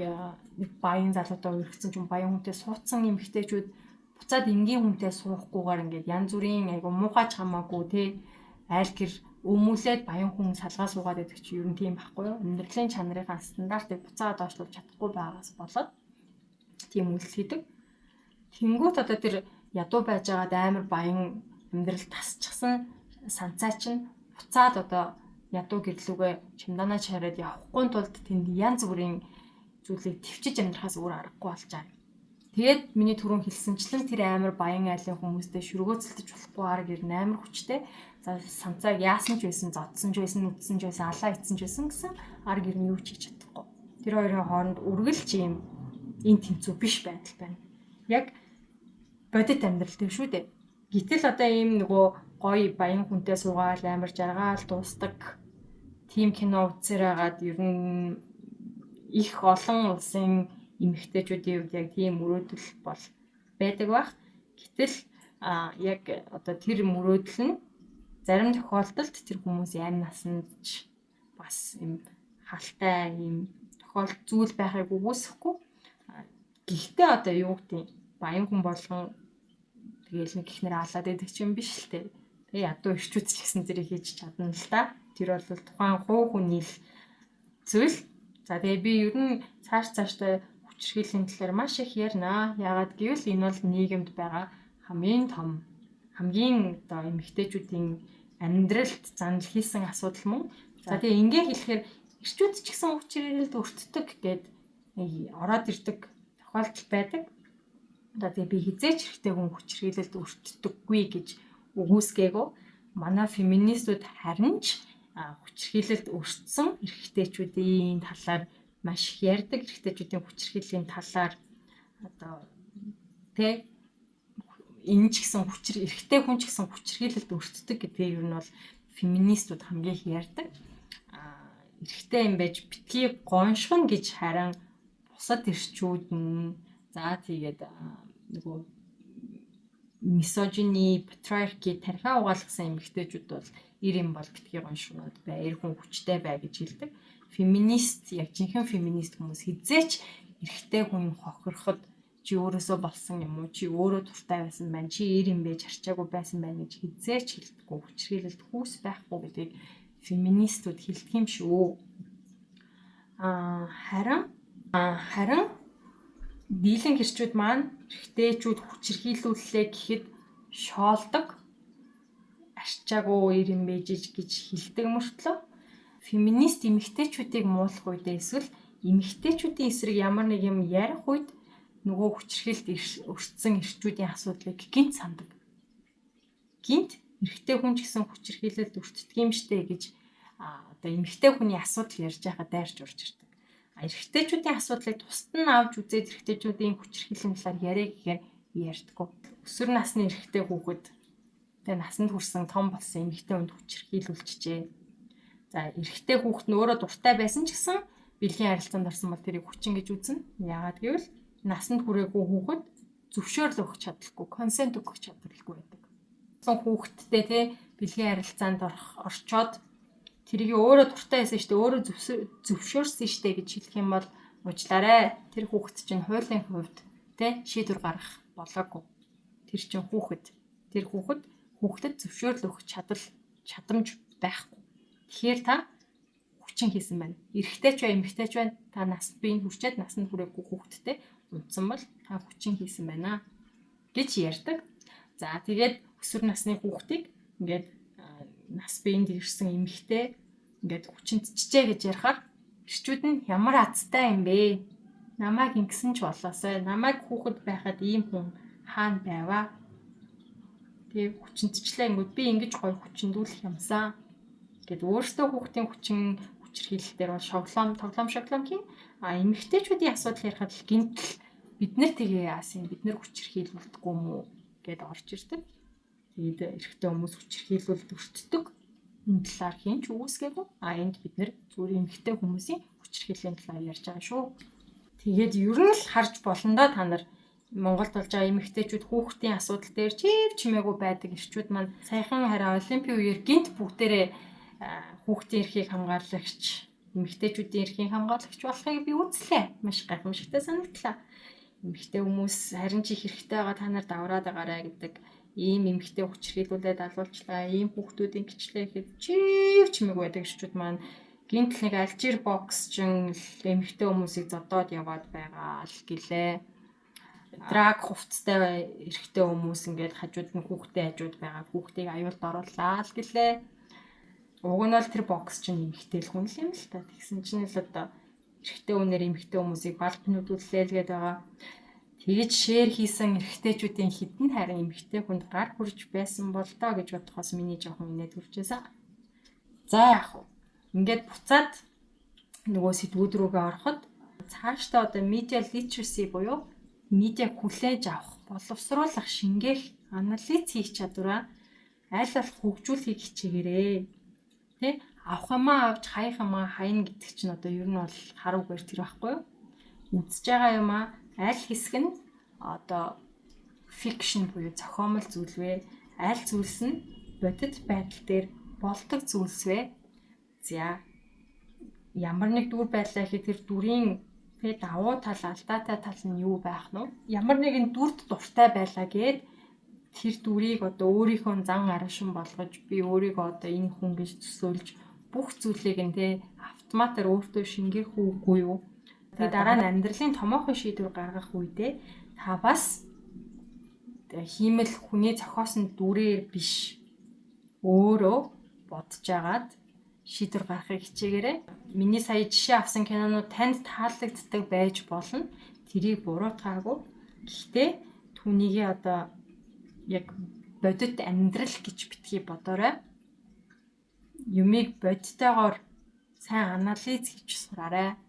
баян залуутай үргэлжсэн ч юм баян хүнтэй суудсан эмэгтэйчүүд буцаад энгийн хүнтэй суухгүйгээр ингээд янз бүрийн айгу муухайч хамаагүй те айл гэр өмүүлээд баян хүн салгаа суугаад байдаг чи ер нь тийм байхгүй юу? Амьдралын чанарын стандартыг буцаад доошлуулж чадахгүй байгаас болоод тийм үйлс хийдэг. Тэнгүүт одоо тэр ядуу байж байгаад амар баян амьдрал тасчихсан санцаа чинь буцаад одоо ядуу гэрлүүгээ чимданаа чараад явахгүй тулд тэнд янз бүрийн зүйлийг төвчж амьдрахаас өөр аргагүй болж байгаа. Тэгээд миний түрүүн хэлсэнчлэн тэр амар баян айлын хүмүүстэй шүргөөцөлдөж болохгүй арга ер нь амар хүчтэй. За санцааг яасан ч байсан, зодсон ч байсан, үдсэн ч байсан, алаа ицсэн ч байсан гэсэн арга ер нь юу ч хийж чадахгүй. Тэр хоёрын хооронд үргэлж юм эн тэнцүү биш байдал байна. Яг бодит амьдралтай шүү дээ. Гэтэл одоо ийм нөгөө гоё баян хүнтэй суугаад амар жаргаал дуустдаг тийм кино үзсээр хагаад ер нь их олон улсын эмэгтэйчүүдийн хувьд яг тийм мөрөөдөл бол байдаг бах. Гэтэл яг одоо тэр мөрөөдөл нь зарим тохиолдолд тэр хүмүүсийн амь насанд бас юм халтай юм тохиолдол зүйл байхыг үгүйсэхгүй. Гэхдээ одоо юу гэдэг баян хүн болгон тэгээл нэг ихнэр алаад байдаг ч юм биш л те. Тэгээ ядуу ирчүүд ч гэсэн зэрэг хийж чадна л да. Тэр бол тухайн хуу хүний л зүйл. За тэгээ би ер нь цаашдаа хүчирхийллийн талаар маш их ярина. Яагаад гэвэл энэ бол нийгэмд байгаа хамгийн одоо эмэгтэйчүүдийн амьдралд занал хийсэн асуудал мөн. За тэгээ ингээ хэлэхээр ирчүүд ч гэсэн хүчирхийлэлд өртдөг гэд ороод ирдэг тохиолдол байдаг. Одоо тэгээ би хизээч хэрэгтэй хүн хүчирхийлэлд өртдөггүй гэж үгүйсгээгүй. Манай феминистүүд харин ч хүчирхийлэлд өртсөн эрэгтэйчүүдийн талаар маш их ярьдаг. Эрэгтэйчүүдийн хүчирхийллийн талаар одоо тэ энэ ч гэсэн эрэгтэй хүн ч гэсэн хүчирхийлэлд өртдөг гэдгийг ер нь бол феминистүүд хамгийн их ярьдаг. Эрэгтэй юм байж битгий гоншгоно гэж харин бусад эрчүүд нь за тэгээд нөгөө мисожини, патриарки тархиа угаалгасан эмэгтэйчүүд бол эр юм бол битгий гоншгоноод бай, эр хүн хүчтэй бай гэж хэлдэг. Феминист яг жинхэнэ феминист хүмүүс хизээч эрэгтэй хүн хохироход чи өөрөөсөө болсон юм уу? Чи өөрөө дуртай байсан байна. Чи эр юм байж арчаагүй байсан байна гэж хизээч хэлдэггүй. Хүчирхийлэлд хүүс байхгүй гэдгийг феминистүүд хэлдэг юм шүү. Харин дийлэн гэрчүүд маань эрэгтэйчүүд хүчирхийлүүллээ гэхэд шоолдог. Арчаагүй эр юм байж гэж хэлдэг мөртлөө феминист эмэгтэйчүүдийг муулах үед эсвэл эмэгтэйчүүдийн эсрэг ямар нэг юм ярих үед нөгөө хүчирхийлэлд өртсөн эрчүүдийн асуудлыг гинт сандаг. Гинт эрэгтэй хүн ч гэсэн хүчирхийлэлд өртдөг юм штэ гэж одоо эмэгтэй хүний асуудал ярьж байхад дайрч урж ирдэг. Эрэгтэйчүүдийн асуудлыг тусад нь авч үзээд эрэгтэйчүүдийн хүчирхийллийн талаар яриа гэхээр ярьдаггүй. Өсвөр насны эрэгтэй хүүхэд тэгээ насанд хүрсэн том болсон эмэгтэй хүнд хүчирхийлүүлчихжээ. За эрэгтэй хүүхэд нь өөрөө дуртай байсан ч гэсэн бэлгийн харилцаанд орсон бол тэрийг хүчин гэж үзнэ. Яагаад гэвэл насанд хүрээгүй хүүхэд зөвшөөрөл өгөх чадлаггүй, консент өгөх чадваргүй байдаг. Сон хүүхэдтэй те бэлгийн харилцаанд орчоод тэрийг өөрөө дуртай байсан штэ, өөрөө зөвшөөрсөн штэ гэж хэлэх юм бол уучлаарай. Тэр хүүхэд чинь хуулийн хувьд те шийдвэр гаргах болоогүй. Тэр чинь тэр хүүхдэд зөвшөөрөл өгөх чадамж байхгүй. Тэгэхээр та хүчин хийсэн байна. Эрэгтэй ч бай, эмэгтэй ч бай, та насанд биеийн хүрчээд насанд хүрээгүй хүүхэдтэй унтсан бол та хүчин хийсэн байна гэж ярьдаг. За тэгээд өсвөр насны хүүхдийг ингээд нас биеинд ирсэн эмэгтэй ингээд хүчинтчжээ гэж ярихаар эрчүүд нь ямар азтай юм бэ? Намайг ингэсэн ч болоосай. Намайг хүүхэд байхад ийм хүн хаана байваа? Тэгээ хүчинтчлээ ингээд би ингэж гоё хүчиндүүлэх юмсан. Гэт өөртөө хүүхдийн хүчирхийлэлтээр бол тоглоом хийн. Эмэгтэйчүүдийн асуудал ярихад л гинтл бид нар тэгээ яасан, бид нар хүчирхийлүүлдэггүй мүү гэд орж ирдэг. Тэгээд эрэгтэй хүмүүс хүчирхийлүүлэлт өртдөг. Энэ талаар хинч үгүйсгээгүй. Энд бид нэр зүгээр эмэгтэй хүмүүсийн хүчирхийллийн талаар ярьж байгаа шүү. Тэгээд ер нь л харж болно да та нар. Монголд болж байгаа эмэгтэйчүүд хүүхдийн асуудал дээр чимээгүй байдаг эрчүүд маань саяхан хараа Олимпийн үеэр гинт бүгдээрээ хүүхдийн эрхийг хамгаалагч, эмэгтэйчүүдийн эрхийн хамгаалагч болохыг би үзлээ. Маш гайхамшигтай санагдлаа. Эмэгтэй хүмүүс харин ч их хэрэгтэй байгаа та нар давраад байгаарэ гэдэг ийм эмэгтэй хүчрхийлүүлээд алуулчлаа. Ийм хүүхдүүдийн гिचлээ гэхэд чимээгүй байдаг эрчүүд маань гинт нэг Алжир боксчин эмэгтэй хүмүүсийг зодоод яваад байгаа л гэлээ. Драг хувцастай эрэгтэй хүмүүс ингээд хажууд нь хүүхдээ хажууд байгаа хүүхдийг аюулд оруулаа л гэлээ. Уг нь бол тэр бокс чинь эмэгтэй л хүн л юм л та. Тэгсэн чинь л одоо эрэгтэй хүнээр эмэгтэй хүмүүсийг балд нүдүүллээ л гээд байгаа. Тэгэж шеэр хийсэн эрэгтэйчүүдийн хідэн харин эмэгтэй хүнд гар хүрж байсан бол доо гэж бодохоос миний жоохон инээд хүрчээсэн. За яах вэ? Ингээд буцаад нөгөө сэдвүүд рүүгээ ороход цаашдаа одоо media literacy буюу медиаг хүлээж авах, боловсруулах, шингээх, анализ хийх чадвараа аль болох хөгжүүлэхийг хичээгээрэй. Тэ? Авах юмаа авч хаях юмаа хайна гэдэг чинь одоо ер нь бол харуугаар тэр байхгүй юу? Үзэж байгаа юмаа аль хэсэг нь одоо fiction буюу зохиомол зүйл вэ? Аль зүйлс нь бодит байдал дээр болдог зүйлс вэ? За ямар нэг дүр байлаа гэхэд тэр дүрийн давуу тал, алдаатай тал нь юу байх нь вэ? Ямар нэгэн дүрд дуртай байлаа гэд тэр дүрийг одоо өөрийнхөө зан арашин болгож би өөрийгөө одоо энэ хүн гэж төсөөлж бүх зүйлийг нь автоматар өөртөө шингэх үгүй юу? Тэгээд дараа нь амьдралын томоохон шийдвэр гаргах үедээ та бас хиймэл хүний зохиосон дүрээр биш өөрөө бодож агаад шийдвэр гаргахыг хичээгээрэй. Миний сая жишээ авсан кинонууд танд таалагддаг байж болно. Тэрийг буруутгаагүй. Гэхдээ түүнийгээ одоо яг бодит амьдрал гэж битгий бодоорой. Юмыг бодиттойгоор сайн анализ хийж сураарай.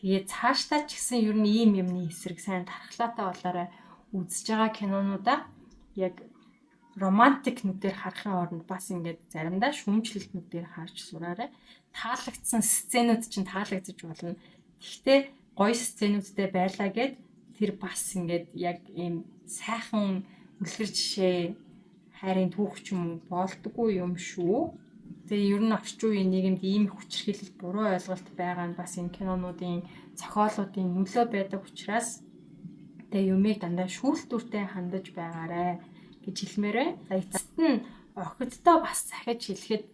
Тэгээд цаашдаа ч гэсэн ер нь ийм юмны эсрэг сайн тархлаатай болоорой. Үзэж байгаа кинонуудаа яг романтик нүдээр харахын оронд бас ингээд заримдаа шүүмжлэлт нүдээр харж сураарай. Таалагдсан сценүүд чинь таалагдчих болно. Гэхдээ гоё сценүүдтэй байлаа гэд тэр бас ингээд яг ийм сайхан үлгэр жишээ хайрын түүх ч юм уу болдгоо юм шүү. Тэгээ ер нь орчин үеийн нийгэмд ийм их хүчирхийлэл буруу ойлголт байгаа нь бас энэ кинонуудын зохиолуудын нөлөө байдаг учраас тэгээ юмыг дандаа шүүлтүүртэй хандаж байгаарай гэж хэлмээрээ. Эцэст нь охидтой бас захиж хэлэхэд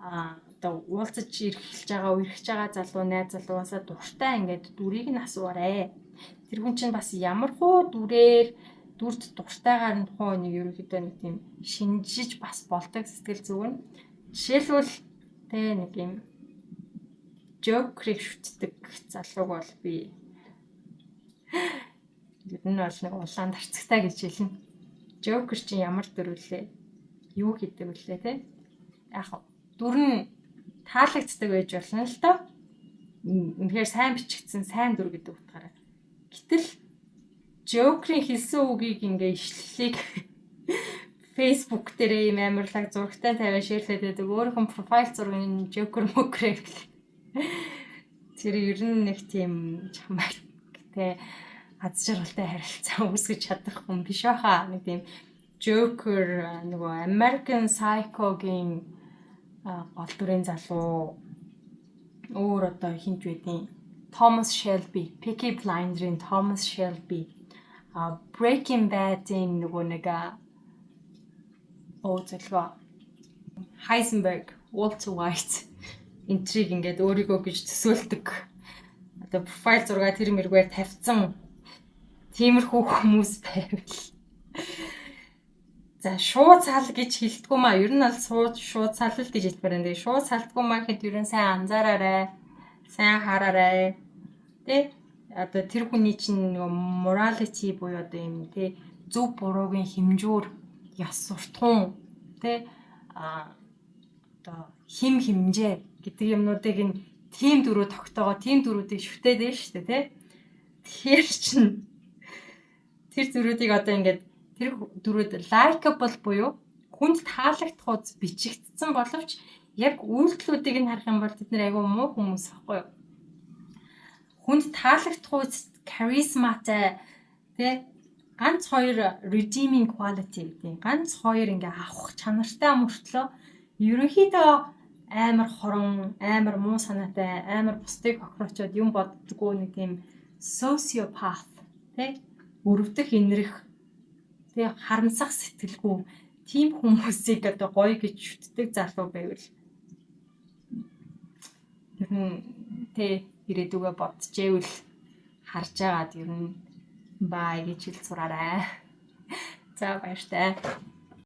одоо уулзаж ирэх байгаа залуу найз залуугасаа дуртай ингээд дүрийг нь асууваарэ. Тэр хүн чинь бас ямар хуу дүрд дуртайгаар нь тухайн нэг ерөөхдөө нэг тийм шинжиж бас болдог сэтгэл зүгэн. Жишээлбэл нэг юм жокрыг шүтдэг залууг бол би ер нь бол нэг улаан тарцагтай гэж хэлнэ. Жокер чинь ямар дүр вүлээ? Юу хийдэг вүлээ те? Яг дүр нь таалагддаг байж болно л доо. Үнэхээр сайн бичигдсэн сайн дүр гэдэг утгаараа. Гэтэл Жокерийн хэлсэн үгийг ингээ ишлэлийг Facebook дээр ийм амарлаг зурагтай тавиа шеэрлээд байдаг. Өөрийнхөө профайл зургийг Жокер мөкрээ гэх. Тэр ер нь нэг тийм чамаар те аз жаргалтай харилцаа үүсгэж чадах хүн биш байхаа. Нэг тийм Joker нөгөө American Psycho-гийн гол дүрийн залуу өөр одоо хинж байдیں۔ Thomas Shelby, Peaky Blinders-ийн Thomas Shelby, Breaking Bad-ийн нөгөө нэг Heisenberg, Walter White интриг ингээд өөрийгөө гэж төсөөлдөг. Одоо профайл зургаа тэр мэргээр тавьсан тиймэрхүү хүмүүс байвал. За шууд цал гэж хэлдэггүй маа. Ер нь бол шууд цал л гэж хэлбэр энэ. Шууд салдаггүй маа гэхэд ер нь сайн анзаараарай. Сайн хараарай. Тэ одоо тэр хүний чинь нөгөө morality буюу одоо юм тэ зөв буруугийн хэмжүүр яс суртахуун тэ одоо хим хэмжээ гэдэг юмнуудыг нь тийм дөрөв тогтоогоо тийм дөрүүдийг шүтээд байна шүү дээ тэ. Тэгэхээр чинь тэр дөрүүдийг одоо ингээд тэр дөрүүд likeable буюу хүнд таалагдах үз бичигдсэн боловч яг үйлдэлүүдийг нь харах юм бол тэд нар айгүй муу хүмүүс аахгүй юу. Хүнд таалагдах үз charismaтай тэ ганц хоёр redeeming quality гэдэг. Ганц хоёр ингээ авах чанартай мөртлөө ерөнхийдөө амар хорон, амар муу санаатай, амар бусдыг хохирочоод юм боддгоо нэг тийм sociopath тэ өрөвдөх инрэх тэ харамсах сэтгэлгүй тийм хүмүүсийг одоо гоё гэж шүтдэг залуу байвал ер нь тэ ирээдүгөө бодчихэвэл харж агаад ер нь бай гэж хэл сураарай. За баяртай.